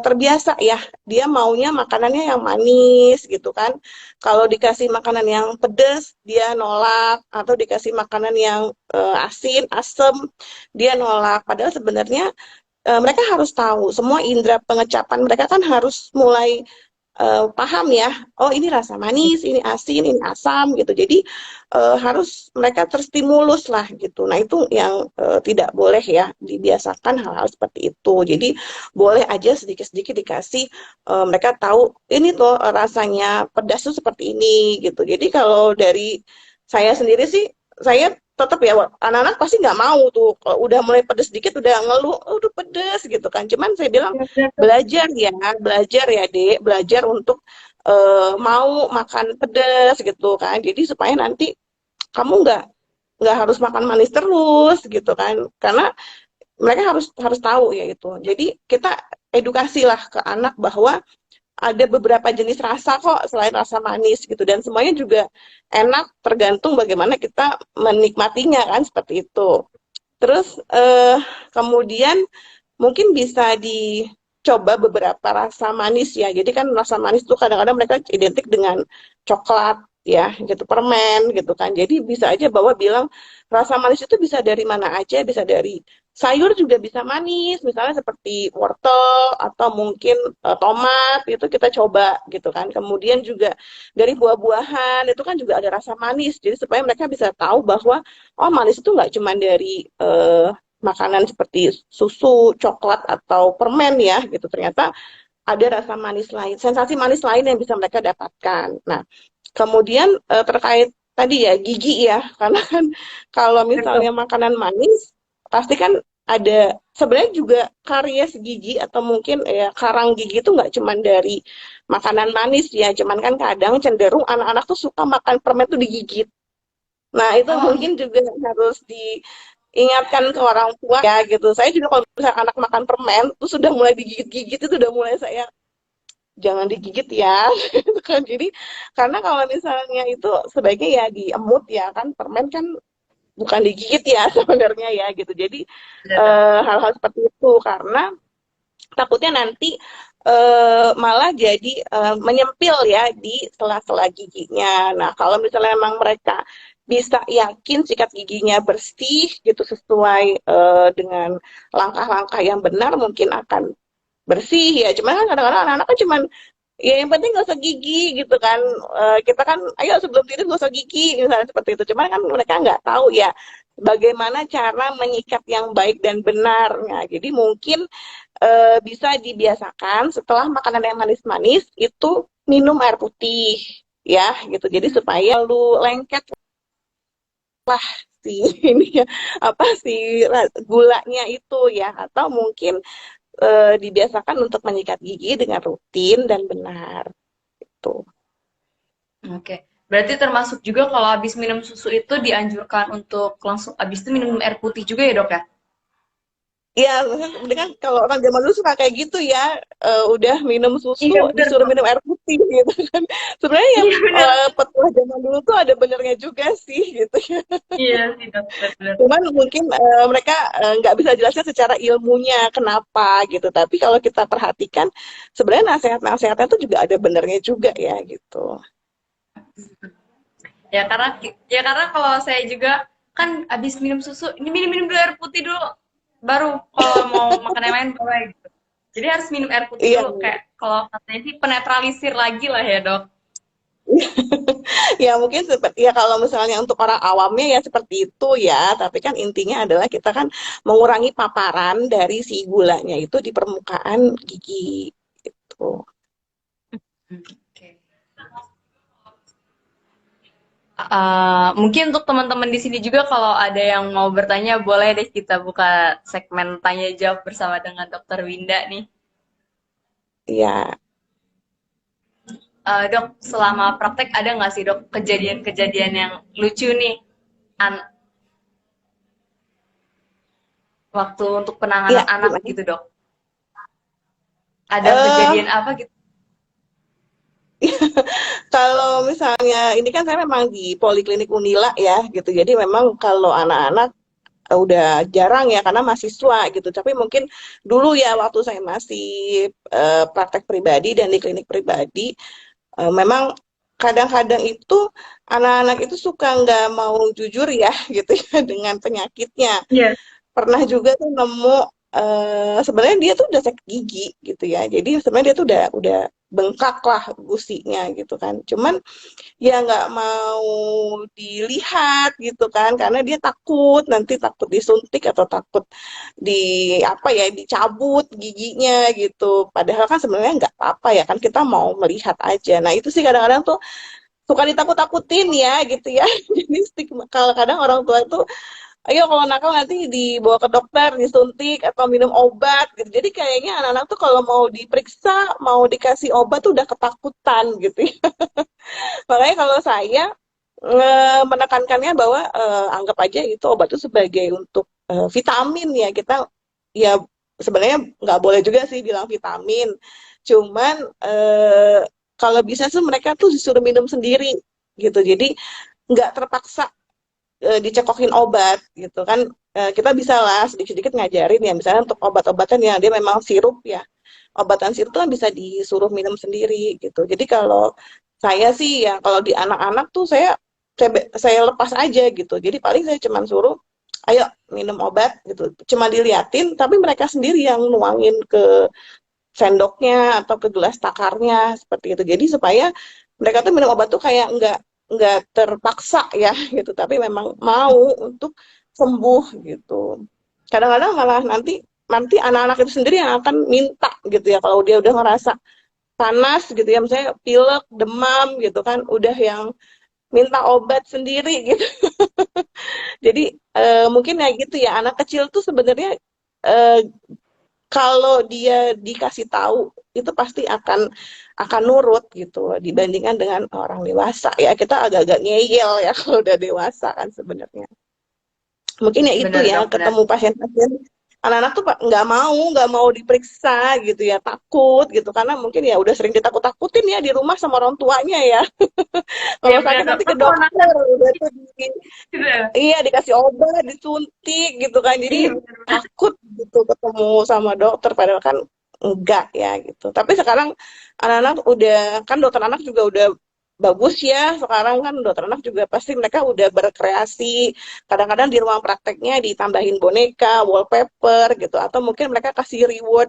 terbiasa ya dia maunya makanannya yang manis gitu kan. Kalau dikasih makanan yang pedas dia nolak atau dikasih makanan yang asin, asem dia nolak. Padahal sebenarnya mereka harus tahu semua indera pengecapan mereka kan harus mulai paham ya. Oh ini rasa manis, ini asin, ini asam gitu. Jadi harus mereka terstimulus lah gitu. Nah itu yang tidak boleh ya dibiasakan hal-hal seperti itu. Jadi boleh aja sedikit-sedikit dikasih mereka tahu ini tuh rasanya pedas tuh seperti ini gitu. Jadi kalau dari saya sendiri sih saya tetap ya anak-anak pasti nggak mau tuh kalau udah mulai pedes dikit udah ngeluh "Oh, udah pedes gitu kan cuman saya bilang Iya benar tuh. belajar ya belajar ya dek belajar untuk mau makan pedas gitu kan jadi supaya nanti kamu nggak harus makan manis terus gitu kan karena mereka harus tahu ya itu jadi kita edukasilah ke anak bahwa ada beberapa jenis rasa kok selain rasa manis gitu dan semuanya juga enak tergantung bagaimana kita menikmatinya kan seperti itu. Terus kemudian mungkin bisa dicoba beberapa rasa manis ya. Jadi kan rasa manis itu kadang-kadang mereka identik dengan coklat ya, gitu permen gitu kan. Jadi bisa aja bahwa bilang rasa manis itu bisa dari mana aja, bisa dari sayur juga bisa manis, misalnya seperti wortel atau mungkin tomat itu kita coba gitu kan. Kemudian juga dari buah-buahan itu kan juga ada rasa manis. Jadi supaya mereka bisa tahu bahwa oh manis itu nggak cuma dari makanan seperti susu, coklat atau permen ya gitu. Ternyata ada rasa manis lain, sensasi manis lain yang bisa mereka dapatkan. Nah, kemudian terkait tadi ya gigi ya, karena kan kalau Betul. misalnya makanan manis pasti kan ada sebenarnya juga karies gigi atau mungkin ya karang gigi itu nggak cuma dari makanan manis ya, cuman kan kadang cenderung anak-anak tuh suka makan permen tuh digigit. Nah, itu Oh iya, mungkin juga harus diingatkan ke orang tua ya gitu. Saya juga kalau misalnya anak makan permen tuh sudah mulai digigit-gigit itu udah mulai saya jangan digigit ya gitu kan. Jadi karena kalau misalnya itu sebaiknya ya diemut ya kan permen kan bukan digigit ya sebenarnya ya gitu. Jadi benar. hal-hal seperti itu karena takutnya nanti malah jadi menyempil ya di sela-sela giginya. Nah, kalau misalnya memang mereka bisa yakin sikat giginya bersih gitu sesuai dengan langkah-langkah yang benar mungkin akan bersih ya. Cuman kan kadang-kadang anak-anak kan cuman ya yang penting gosok gigi gitu kan. Kita kan ayo sebelum tidur gosok gigi misalnya seperti itu. Cuman kan mereka nggak tahu ya bagaimana cara menyikat yang baik dan benar. Nah, jadi mungkin bisa dibiasakan setelah makanan yang manis-manis itu minum air putih ya gitu. Jadi supaya lu lengket si ini ya apa sih gulanya itu ya atau mungkin dibiasakan untuk menyikat gigi dengan rutin dan benar itu. Oke. Berarti termasuk juga kalau habis minum susu itu dianjurkan untuk langsung habis itu minum air putih juga ya, Dok ya? Iya, maksudnya kan kalau orang zaman dulu suka kayak gitu ya, udah minum susu Iya benar disuruh tuh. minum air putih gitu kan. Sebenarnya yang Iya benar. petuah zaman dulu tuh ada benernya juga sih gitu ya. Iya sih, Dok. Benar-benar. Cuman mungkin mereka nggak bisa jelasnya secara ilmunya kenapa gitu. Tapi kalau kita perhatikan sebenarnya nasihat-nasihatnya tuh juga ada benernya juga ya gitu. Ya karena kalau saya juga kan habis minum susu, ini minum dulu air putih dulu, baru kalau mau makan yang lain boleh gitu. Jadi harus minum air putih Iya, dulu, kayak kalau katanya sih penetralisir lagi lah ya, Dok. ya mungkin seperti ya kalau misalnya untuk orang awamnya ya seperti itu ya, tapi kan intinya adalah kita kan mengurangi paparan dari si gulanya itu di permukaan gigi itu. Oke. Mungkin untuk teman-teman di sini juga kalau ada yang mau bertanya boleh deh kita buka segmen tanya jawab bersama dengan Dokter Winda nih. Ya, Dok, selama praktek ada nggak sih dok kejadian-kejadian yang lucu nih an- waktu untuk penanganan ya anak gimana? gitu dok? Ada Eh, kejadian apa gitu? kalau misalnya ini kan saya memang di Poliklinik Unila ya gitu. Jadi memang kalau anak-anak udah jarang ya karena mahasiswa gitu. Tapi mungkin dulu ya waktu saya masih praktek pribadi dan di klinik pribadi memang kadang-kadang itu anak-anak itu suka nggak mau jujur ya gitu ya dengan penyakitnya. Iya. Pernah juga tuh nemu sebenarnya dia tuh udah sakit gigi gitu ya. Jadi sebenarnya dia tuh udah bengkak lah gusinya gitu kan. Cuman ya nggak mau dilihat gitu kan karena dia takut nanti takut disuntik atau takut di apa ya dicabut giginya gitu padahal kan sebenarnya nggak apa-apa ya kan kita mau melihat aja nah itu sih kadang-kadang tuh suka ditakut-takutin ya gitu ya jadi stigma kalau kadang orang tua itu ayo kalau nakal nanti dibawa ke dokter disuntik atau minum obat gitu jadi kayaknya anak-anak tuh kalau mau diperiksa mau dikasih obat tuh udah ketakutan gitu ya. Makanya kalau saya menekankannya bahwa anggap aja itu obat itu sebagai untuk vitamin ya kita ya sebenarnya nggak boleh juga sih bilang vitamin. Cuman kalau bisa sih mereka tuh disuruh minum sendiri gitu. Jadi nggak terpaksa dicekokin obat gitu kan. Kita bisa lah sedikit-sedikit ngajarin ya misalnya untuk obat-obatan yang dia memang sirup ya obatan sirup itu kan bisa disuruh minum sendiri gitu. Jadi kalau saya sih ya kalau di anak-anak tuh saya lepas aja gitu. Jadi paling saya cuma suruh ayo minum obat gitu. Cuma diliatin, tapi mereka sendiri yang nuangin ke sendoknya atau ke gelas takarnya seperti itu. Jadi supaya mereka tuh minum obat tuh kayak nggak terpaksa ya gitu, tapi memang mau untuk sembuh gitu. Kadang-kadang malah nanti nanti anak-anak itu sendiri yang akan minta gitu ya kalau dia udah ngerasa panas gitu ya, misalnya pilek, demam gitu kan, udah yang minta obat sendiri gitu. Jadi mungkin ya gitu ya, anak kecil tuh sebenarnya eh, kalau dia dikasih tahu itu pasti akan nurut gitu dibandingkan dengan orang dewasa ya, kita agak-agak ngeyel ya kalau udah dewasa kan sebenarnya. Mungkin ya itu Bener ya, dok, bener. ketemu pasien-pasien anak-anak tuh Pak, nggak mau diperiksa gitu ya, takut gitu karena mungkin ya udah sering ditakut-takutin ya di rumah sama orang tuanya ya. Iya Kalau bener sakit dok. nanti ke Kan dokter, keponakan udah tuh gitu ya. iya dikasih obat, disuntik gitu kan. Jadi Iya bener banget. takut gitu ketemu sama dokter padahal kan enggak ya gitu. Tapi sekarang anak-anak udah, kan dokter anak juga udah bagus ya. Sekarang kan dokter anak juga pasti mereka udah berkreasi. Kadang-kadang di ruang prakteknya ditambahin boneka, wallpaper gitu, atau mungkin mereka kasih reward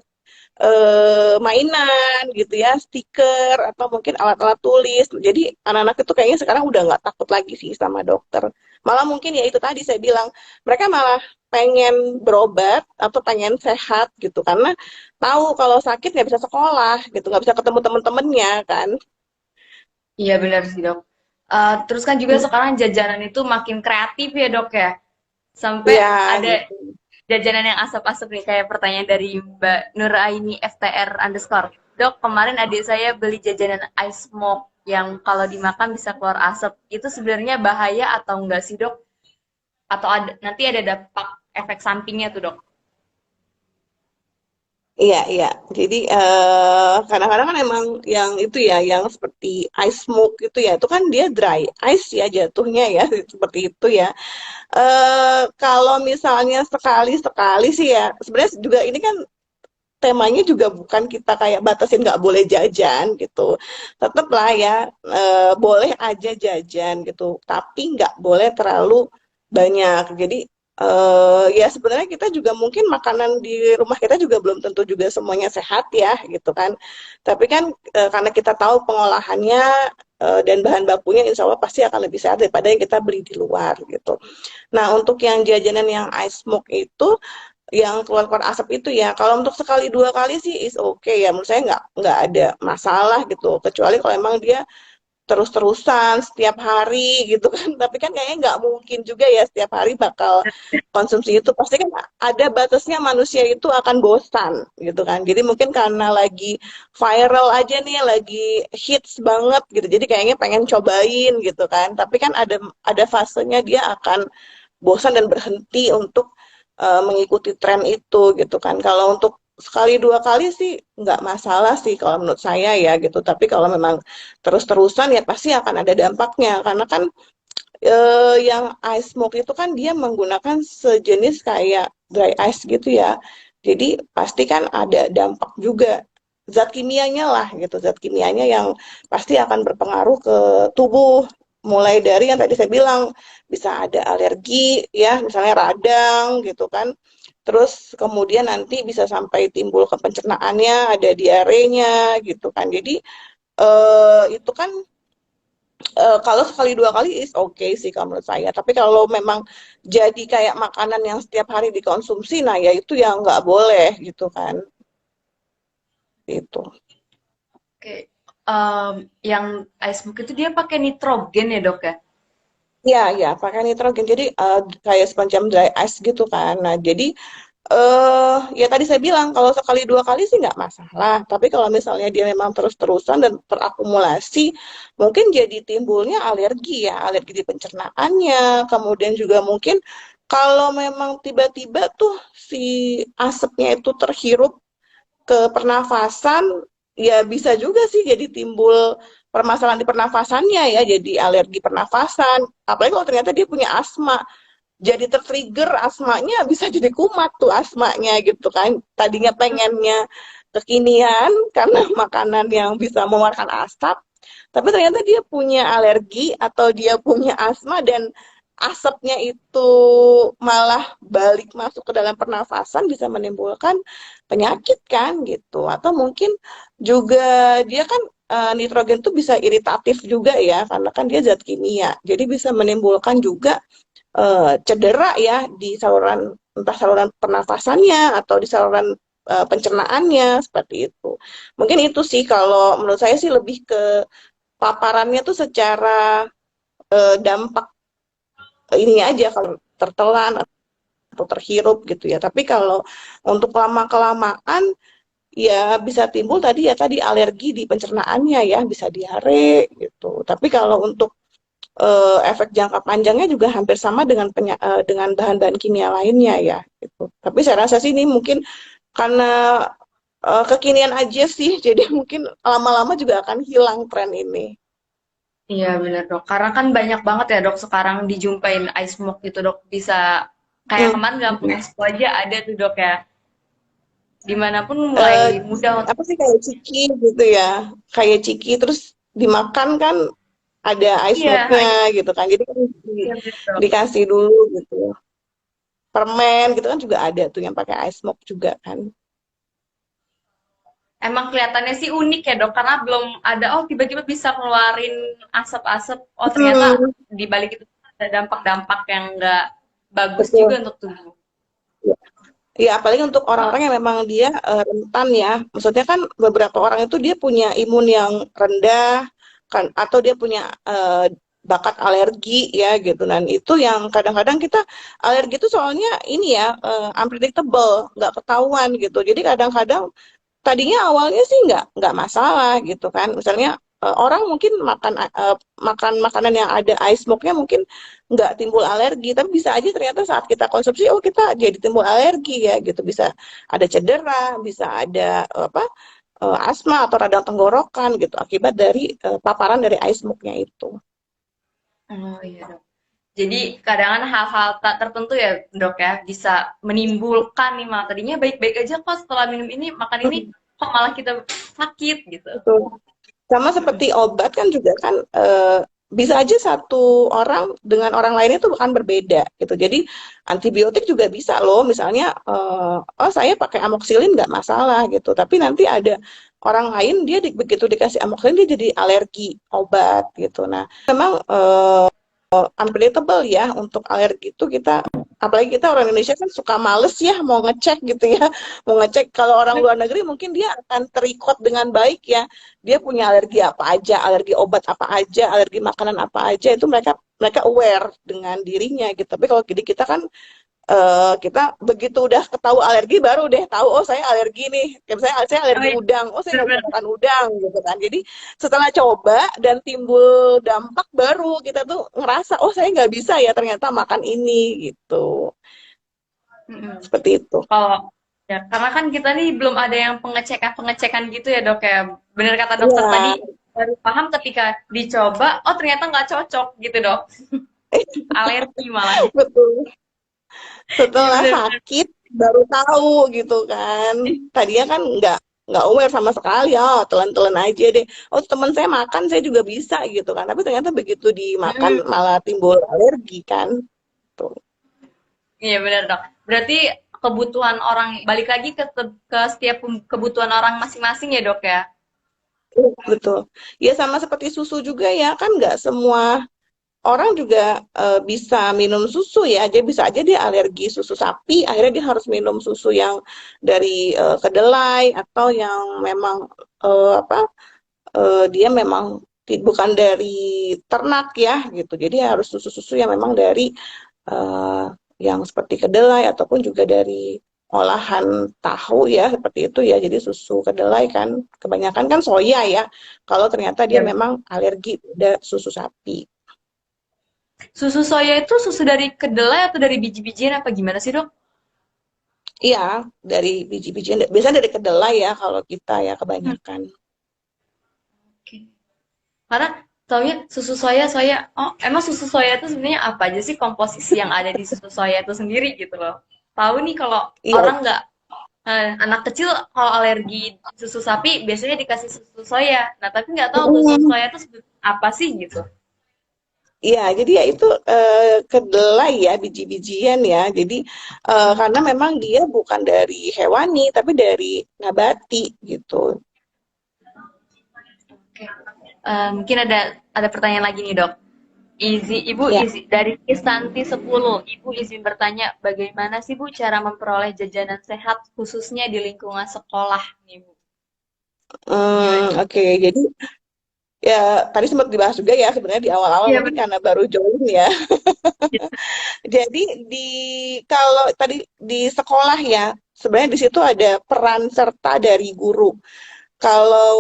mainan gitu ya, stiker atau mungkin alat-alat tulis. Jadi anak-anak itu kayaknya sekarang udah nggak takut lagi sih sama dokter. Malah mungkin ya itu tadi saya bilang, mereka malah pengen berobat atau pengen sehat gitu karena tahu kalau sakit nggak bisa sekolah gitu, nggak bisa ketemu temen-temennya kan. Iya bener sih dok. Terus kan juga sekarang jajanan itu makin kreatif ya dok ya. Sampai Iya ada gitu. jajanan yang asap-asap nih, kayak pertanyaan dari Mbak Nuraini FTR underscore. Dok, kemarin adik saya beli jajanan ice smoke yang kalau dimakan bisa keluar asap. Itu sebenarnya bahaya atau enggak sih dok? Atau nanti ada dampak efek sampingnya tuh dok? Iya, iya. Jadi kadang-kadang kan emang yang itu ya, yang seperti ice smoke itu ya, itu kan dia dry ice ya jatuhnya ya, seperti itu ya. Kalau misalnya sekali-sekali sih ya, sebenarnya juga ini kan temanya juga bukan kita kayak batasin nggak boleh jajan gitu. Tetap lah ya, boleh aja jajan gitu, tapi nggak boleh terlalu banyak. Jadi ya sebenarnya kita juga mungkin makanan di rumah kita juga belum tentu juga semuanya sehat ya gitu kan. Tapi kan karena kita tahu pengolahannya dan bahan bakunya insya Allah pasti akan lebih sehat daripada yang kita beli di luar gitu. Nah, untuk yang jajanan yang ice smoke itu, yang keluar-keluar asap itu ya, kalau untuk sekali dua kali sih is okay ya, menurut saya nggak ada masalah gitu, kecuali kalau emang dia terus-terusan setiap hari gitu kan, tapi kan kayaknya nggak mungkin juga ya setiap hari bakal konsumsi itu, pasti kan ada batasnya manusia itu akan bosan gitu kan, jadi mungkin karena lagi viral aja nih, lagi hits banget gitu, jadi kayaknya pengen cobain gitu kan, tapi kan ada fasenya dia akan bosan dan berhenti untuk mengikuti tren itu gitu kan. Kalau untuk sekali dua kali sih nggak masalah sih kalau menurut saya ya gitu. Tapi kalau memang terus-terusan ya pasti akan ada dampaknya karena kan yang ice smoke itu kan dia menggunakan sejenis kayak dry ice gitu ya. Jadi pasti kan ada dampak juga zat kimianya lah gitu, zat kimianya yang pasti akan berpengaruh ke tubuh. Mulai dari yang tadi saya bilang bisa ada alergi ya, misalnya radang gitu kan. Terus kemudian nanti bisa sampai timbul ke pencernaannya, ada diarenya gitu kan. Jadi itu kan kalau sekali dua kali is okay sih kalau menurut saya. Tapi kalau memang jadi kayak makanan yang setiap hari dikonsumsi, nah ya itu yang nggak boleh gitu kan. Itu. Oke. Yang ice smoke itu dia pakai nitrogen ya dok ya? Iya, iya, pakai nitrogen. Jadi kayak semacam dry ice gitu kan. Nah, jadi ya tadi saya bilang kalau sekali dua kali sih nggak masalah. Tapi kalau misalnya dia memang terus-terusan dan terakumulasi, mungkin jadi timbulnya alergi ya, alergi di pencernaannya. Kemudian juga mungkin kalau memang tiba-tiba tuh si asapnya itu terhirup ke pernafasan, ya bisa juga sih jadi timbul permasalahan di pernafasannya ya, jadi alergi pernafasan. Apalagi kalau ternyata dia punya asma, jadi tertrigger asmanya, bisa jadi kumat tuh asmanya gitu kan. Tadinya pengennya kekinian karena makanan yang bisa mengeluarkan asap, tapi ternyata dia punya alergi atau dia punya asma dan asapnya itu malah balik masuk ke dalam pernafasan bisa menimbulkan penyakit kan gitu. Atau mungkin juga dia kan nitrogen tuh bisa iritatif juga ya karena kan dia zat kimia. Jadi bisa menimbulkan juga cedera ya di saluran entah saluran pernafasannya atau di saluran pencernaannya seperti itu. Mungkin itu sih kalau menurut saya sih lebih ke paparannya tuh secara dampak ini aja kalau tertelan atau terhirup gitu ya. Tapi kalau untuk lama-kelamaan ya bisa timbul tadi alergi di pencernaannya ya, bisa diare gitu. Tapi kalau untuk efek jangka panjangnya juga hampir sama dengan dengan bahan-bahan kimia lainnya ya gitu. Tapi saya rasa sih ini mungkin karena kekinian aja sih, jadi mungkin lama-lama juga akan hilang tren ini. Iya bener dok, karena kan banyak banget ya dok sekarang dijumpain ice smoke gitu dok, bisa kayak Hmm. kemarin Gampung Expo aja ada tuh dok ya, dimanapun Eh, mulai mudah untuk apa sih kayak ciki gitu ya, kayak ciki terus dimakan kan ada ice iya milk-nya iya gitu kan, jadi kan iya, bener, dok. dikasih dulu gitu. Permen gitu kan juga ada tuh yang pakai ice milk juga kan. Emang kelihatannya sih unik ya dok, karena belum ada oh tiba-tiba bisa keluarin asap-asap, oh ternyata Hmm, di balik itu ada dampak-dampak yang nggak bagus juga betul. untuk tubuh. Ya, apalagi untuk Oh, orang-orang yang memang dia rentan ya. Maksudnya kan beberapa orang itu dia punya imun yang rendah kan atau dia punya bakat alergi ya gitu. Dan itu yang kadang-kadang kita alergi itu soalnya ini ya unpredictable, nggak ketahuan gitu. Jadi kadang-kadang tadinya awalnya sih nggak masalah gitu kan. Misalnya orang mungkin makan makanan yang ada ice smoke-nya mungkin nggak timbul alergi, tapi bisa aja ternyata saat kita konsumsi, oh kita jadi timbul alergi ya gitu. Bisa ada cedera, bisa ada apa asma atau radang tenggorokan gitu akibat dari paparan dari ice smoke-nya itu. oh iya dok. Jadi kadang hal-hal tak tertentu ya dok ya bisa menimbulkan nih malah tadinya baik-baik aja kok setelah minum ini makan ini Hmm, kok malah kita sakit gitu. betul. Sama Mm-mm. seperti obat kan juga kan bisa aja satu orang dengan orang lainnya itu akan berbeda gitu. Jadi antibiotik juga bisa loh. Misalnya, oh saya pakai amoxicillin nggak masalah gitu. Tapi nanti ada orang lain dia begitu dikasih amoxicillin dia jadi alergi obat gitu. Nah, memang unpredictable ya untuk alergi itu kita apalagi kita orang Indonesia kan suka males ya mau ngecek gitu ya mau ngecek kalau orang luar negeri mungkin dia akan terikot dengan baik ya dia punya alergi apa aja alergi obat apa aja alergi makanan apa aja itu mereka mereka aware dengan dirinya gitu tapi kalau di kita kan kita begitu udah ketahui alergi baru deh tahu oh saya alergi nih kayak saya Oh alergi iya, udang oh saya nggak bisa bener-bener. makan udang gitu kan jadi setelah coba dan timbul dampak baru kita tuh ngerasa oh saya nggak bisa ya ternyata makan ini gitu Mm-mm. seperti itu. Kalau ya karena kan kita nih belum ada yang pengecekan gitu ya dok ya. Bener kata dokter tadi Iya, baru paham ketika dicoba, oh ternyata nggak cocok gitu dok. Alergi malah. betul. Iya Setelah bener-bener. sakit baru tahu gitu kan. Tadinya kan nggak aware sama sekali. Oh, telan-telan aja deh. Oh, teman saya makan saya juga bisa gitu kan. Tapi ternyata begitu dimakan Mm, malah timbul alergi kan. Tuh. iya bener dok. Berarti kebutuhan orang balik lagi ke setiap kebutuhan orang masing-masing ya dok ya. Betul. Ya sama seperti susu juga ya kan nggak semua orang juga bisa minum susu ya. Jadi bisa aja dia alergi susu sapi, akhirnya dia harus minum susu yang dari kedelai atau yang memang apa dia memang bukan dari ternak ya gitu. Jadi harus susu-susu yang memang dari eh, yang seperti kedelai ataupun juga dari olahan tahu ya seperti itu ya. Jadi susu kedelai kan kebanyakan kan soya ya. Kalau ternyata dia Iya. memang alergi pada susu sapi. Susu soya itu susu dari kedelai atau dari biji-bijian apa gimana sih dok? Iya, dari biji-bijian. Biasanya dari kedelai ya kalau kita ya Hmm, kebanyakan. oke. Karena taunya susu soya soya. Oh, emang susu soya itu sebenarnya apa aja sih komposisi yang ada di susu soya itu sendiri gitu loh. Tahu nih kalau Iya, orang nggak anak kecil kalau alergi susu sapi biasanya dikasih susu soya. Nah, tapi nggak tahu tuh susu mm, soya itu apa sih gitu. Iya, jadi ya itu kedelai ya, biji-bijian ya. Jadi Hmm, karena memang dia bukan dari hewani, tapi dari nabati gitu. oke. Mungkin ada pertanyaan lagi nih, Dok. Ibu Ya, dari Isanti 10, Ibu izin bertanya, bagaimana sih Bu cara memperoleh jajanan sehat khususnya di lingkungan sekolah nih Bu? Gimana? oke. Jadi ya tadi sempat dibahas juga ya sebenarnya di awal-awal Iya mungkin benar. karena baru join ya. Jadi kalau tadi di sekolah ya, sebenarnya di situ ada peran serta dari guru. Kalau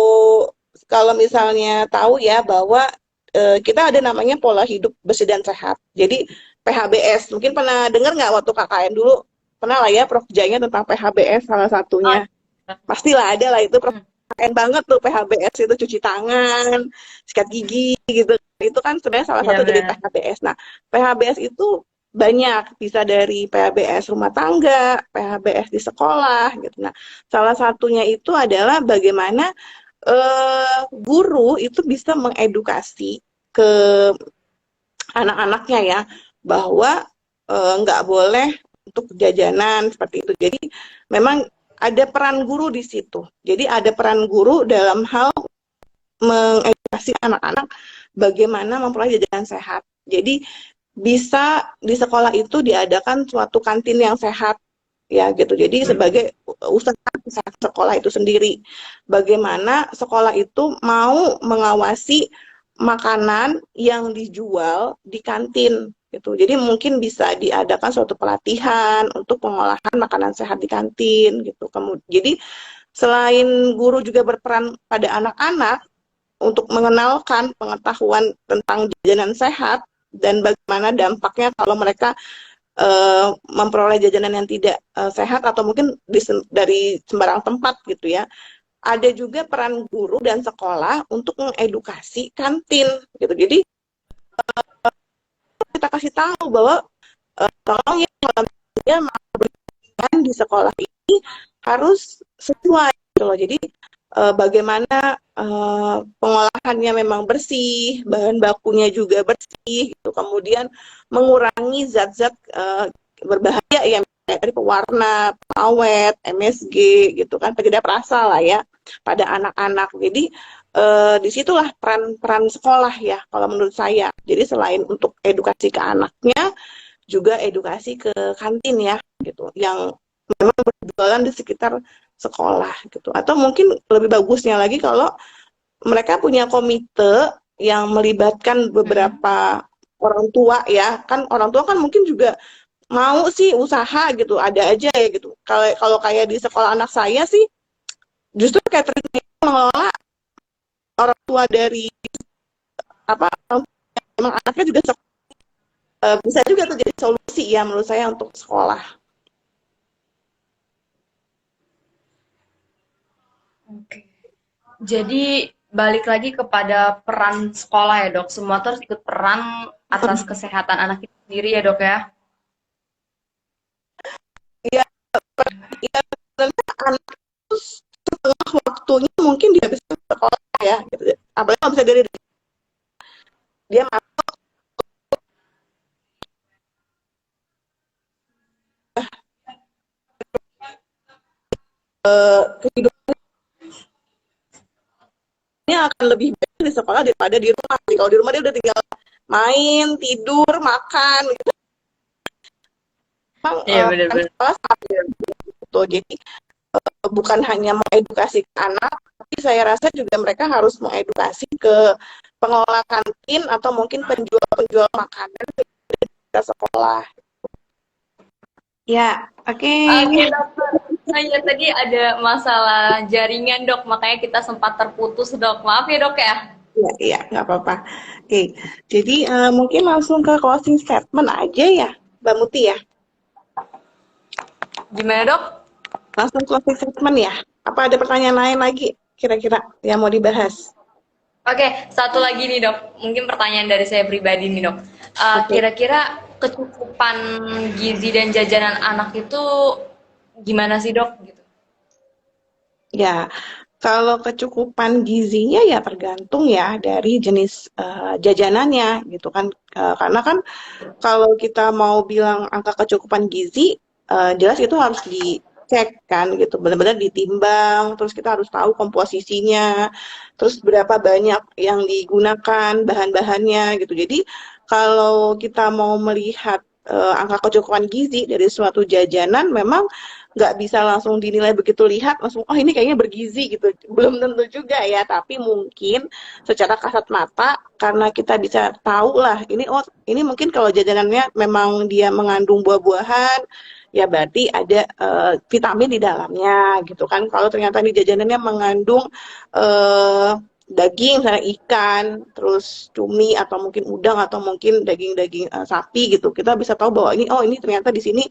kalau misalnya tahu ya bahwa kita ada namanya pola hidup bersih dan sehat. Jadi PHBS, mungkin pernah dengar nggak waktu KKN dulu? Pernah lah ya Prof Jaya tentang PHBS salah Oh, satunya. iya. Pastilah ada lah itu Prof Hmm, keren banget tuh PHBS itu cuci tangan, sikat gigi gitu. Itu kan sebenarnya salah iya satu dari benar. PHBS. Nah, PHBS itu banyak, bisa dari PHBS rumah tangga, PHBS di sekolah gitu. Nah, salah satunya itu adalah bagaimana guru itu bisa mengedukasi ke anak-anaknya ya bahwa nggak boleh untuk jajanan seperti itu. Jadi memang ada peran guru di situ. Jadi ada peran guru dalam hal mengedukasi anak-anak bagaimana memperoleh jajanan sehat. Jadi bisa di sekolah itu diadakan suatu kantin yang sehat ya gitu. Jadi sebagai usaha sekolah itu sendiri, bagaimana sekolah itu mau mengawasi makanan yang dijual di kantin gitu. Jadi mungkin bisa diadakan suatu pelatihan untuk pengolahan makanan sehat di kantin gitu. Kemudian, jadi selain guru juga berperan pada anak-anak untuk mengenalkan pengetahuan tentang jajanan sehat dan bagaimana dampaknya kalau mereka memperoleh jajanan yang tidak sehat atau mungkin dari sembarang tempat gitu ya. Ada juga peran guru dan sekolah untuk mengedukasi kantin gitu. Jadi kita kasih tahu bahwa tolong ya kalau dia makan di sekolah ini harus sesuai gitu loh. Jadi bagaimana pengolahannya memang bersih, bahan bakunya juga bersih, gitu. Kemudian mengurangi zat-zat berbahaya ya, dari pewarna, pengawet, MSG, gitu kan, penyedap rasa lah ya pada anak-anak. Jadi disitulah peran-peran sekolah ya, kalau menurut saya. Jadi selain untuk edukasi ke anaknya, juga edukasi ke kantin ya, gitu, yang memang berjualan di sekitar sekolah gitu. Atau mungkin lebih bagusnya lagi kalau mereka punya komite yang melibatkan Mm-mm. beberapa orang tua ya. Kan orang tua kan mungkin juga mau sih usaha gitu, ada aja ya gitu. Kalau kalau kayak di sekolah anak saya sih justru catering itu mengelola orang tua dari apa emang anaknya juga bisa juga tuh jadi solusi ya menurut saya untuk sekolah. Oke. Jadi balik lagi kepada peran sekolah ya dok. Semua terus ikut peran atas kesehatan anak kita sendiri ya dok ya. Iya, ya, sebenarnya anak itu setengah waktunya mungkin dia bisa sekolah ya gitu. Apalagi kalau bisa dari dia kehidupannya akan lebih baik di sekolah daripada di rumah. Kalau di rumah dia udah tinggal main, tidur, makan gitu. Memang Iya kan benar-benar. sekolah sangat gitu. Jadi bukan hanya mengedukasi ke anak, tapi saya rasa juga mereka harus mengedukasi ke pengelola kantin atau mungkin penjual-penjual makanan di sekolah. Ya, oke. Oke dokter. Oh iya tadi ada masalah jaringan dok, makanya kita sempat terputus dok. Maaf ya dok ya. Iya, iya, nggak apa-apa. Oke, jadi mungkin langsung ke closing statement aja ya, Mbak Muti ya. Gimana dok? Langsung closing statement ya. Apa ada pertanyaan lain lagi kira-kira yang mau dibahas? Oke, satu lagi nih dok. Mungkin pertanyaan dari saya pribadi nih dok. Oke, Kira-kira kecukupan gizi dan jajanan anak itu gimana sih dok? Gitu. ya. Kalau kecukupan gizinya ya tergantung ya dari jenis jajanannya gitu kan. Karena kan kalau kita mau bilang angka kecukupan gizi, jelas itu harus dicek kan gitu, benar-benar ditimbang, terus kita harus tahu komposisinya, terus berapa banyak yang digunakan bahan-bahannya gitu. Jadi kalau kita mau melihat angka kecukupan gizi dari suatu jajanan, memang nggak bisa langsung dinilai begitu lihat langsung oh ini kayaknya bergizi gitu belum tentu juga ya tapi mungkin secara kasat mata karena kita bisa tahu lah ini oh ini mungkin kalau jajanannya memang dia mengandung buah-buahan ya berarti ada vitamin di dalamnya gitu kan kalau ternyata di jajanannya mengandung eh, daging misalnya ikan terus cumi atau mungkin udang atau mungkin daging-daging sapi gitu kita bisa tahu bahwa ini oh ini ternyata di sini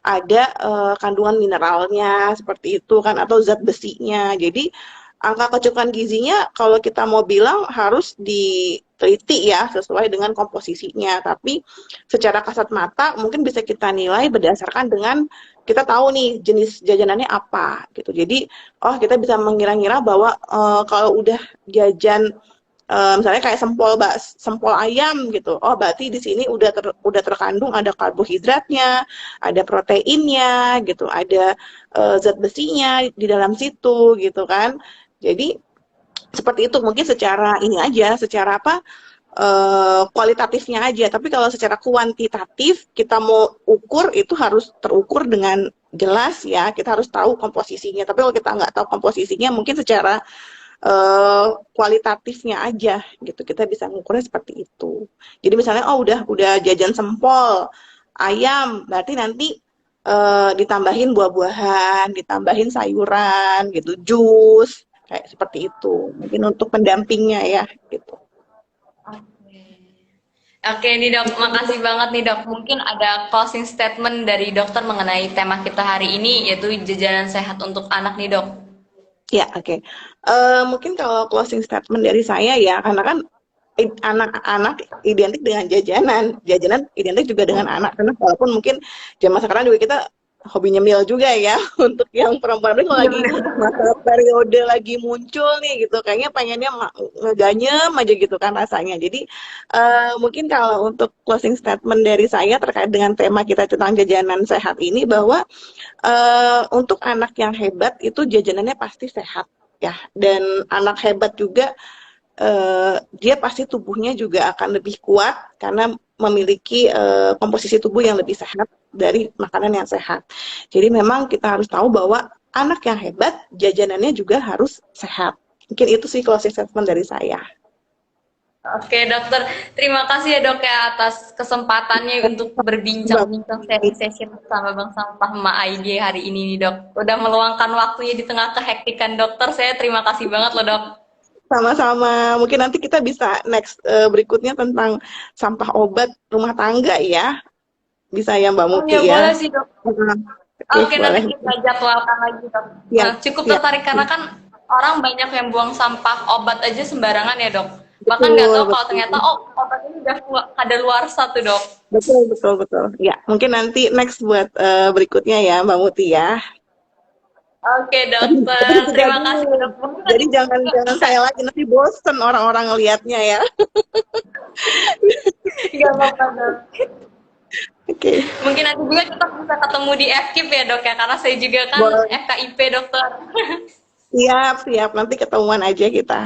ada kandungan mineralnya seperti itu kan atau zat besinya. Jadi angka kecukupan gizinya kalau kita mau bilang harus diteliti ya sesuai dengan komposisinya. Tapi secara kasat mata mungkin bisa kita nilai berdasarkan dengan kita tahu nih jenis jajanannya apa gitu. Jadi oh kita bisa mengira-ngira bahwa kalau udah jajan misalnya kayak sempol ayam gitu. Oh, berarti di sini udah terkandung ada karbohidratnya, ada proteinnya gitu, ada zat besinya di dalam situ gitu kan. Jadi seperti itu mungkin secara ini aja, secara apa? Kualitatifnya aja. Tapi kalau secara kuantitatif kita mau ukur itu harus terukur dengan jelas ya. Kita harus tahu komposisinya. Tapi kalau kita nggak tahu komposisinya, mungkin secara kualitatifnya aja gitu kita bisa mengukurnya seperti itu jadi misalnya oh udah jajan sempol ayam berarti nanti ditambahin buah-buahan ditambahin sayuran gitu jus kayak seperti itu mungkin untuk pendampingnya ya gitu. Oke. Oke nih dok, makasih banget nih dok. Mungkin ada closing statement dari dokter mengenai tema kita hari ini, yaitu jajanan sehat untuk anak nih dok. Ya, oke. Mungkin kalau closing statement dari saya ya, karena kan anak-anak identik dengan jajanan, jajanan identik juga dengan anak. Karena walaupun mungkin zaman sekarang juga kita hobi nyemil juga ya, untuk yang perempuan tapi kalau Iya lagi benar. masa periode lagi muncul nih gitu, kayaknya pengennya ngeganyem aja gitu kan rasanya. Jadi mungkin kalau untuk closing statement dari saya terkait dengan tema kita tentang jajanan sehat ini bahwa untuk anak yang hebat itu jajanannya pasti sehat ya dan anak hebat juga dia pasti tubuhnya juga akan lebih kuat karena memiliki komposisi tubuh yang lebih sehat dari makanan yang sehat. Jadi memang kita harus tahu bahwa anak yang hebat jajanannya juga harus sehat. Mungkin itu sih closing statement dari saya. Oke dokter, terima kasih ya dok ya atas kesempatannya untuk berbincang-bincang sharing session sama Bang Sampah Ma IG hari ini nih dok. Udah meluangkan waktunya di tengah kehektikan dokter, saya terima kasih banget loh dok. Sama-sama. Mungkin nanti kita bisa next berikutnya tentang sampah obat rumah tangga ya. Bisa ya Mbak Oh ya Muti ya. boleh sih dok. Oke, Oke, nanti boleh. kita jadwalkan lagi, Dok. Siap, Cukup siap. tertarik karena kan orang banyak yang buang sampah obat aja sembarangan ya, Dok. Bahkan nggak Betul, tahu kalau ternyata, betul. oh, obat ini udah ada luar satu, Dok. Betul, betul, betul. Ya, mungkin nanti next buat berikutnya ya Mbak Muti ya. Oke, Tapi dokter. juga Terima kasih, dulu. Dok. Mungkin Jadi nanti jangan juga, jangan saya lagi nanti bosen orang-orang ngelihatnya ya. nggak apa-apa, Dok. Oke. Mungkin nanti juga kita bisa ketemu di FKIP ya, Dok, ya. Karena saya juga kan Boleh. FKIP, dokter. Siap, siap. Nanti ketemuan aja kita.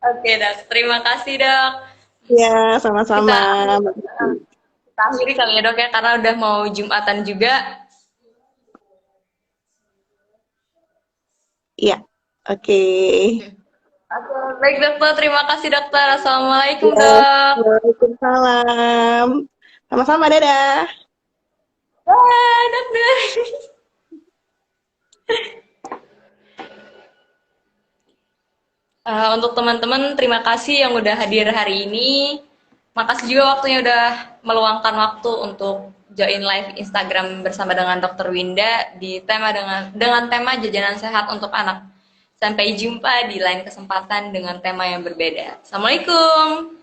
Oke, Dok. Terima kasih, Dok. Ya, Kita, sama-sama. kita akhiri kali ya, Dok, ya. Karena udah mau Jumatan juga. Iya. Oke. Oke, baik dokter. Terima kasih dokter. Assalamualaikum Ya, dok. Waalaikumsalam. Sama-sama, dadah. Bye dokter. Untuk teman-teman, terima kasih yang udah hadir hari ini. Makasih juga waktunya udah meluangkan waktu untuk join live Instagram bersama dengan Dokter Winda di tema dengan tema jajanan sehat untuk anak. Sampai jumpa di lain kesempatan dengan tema yang berbeda. Assalamualaikum.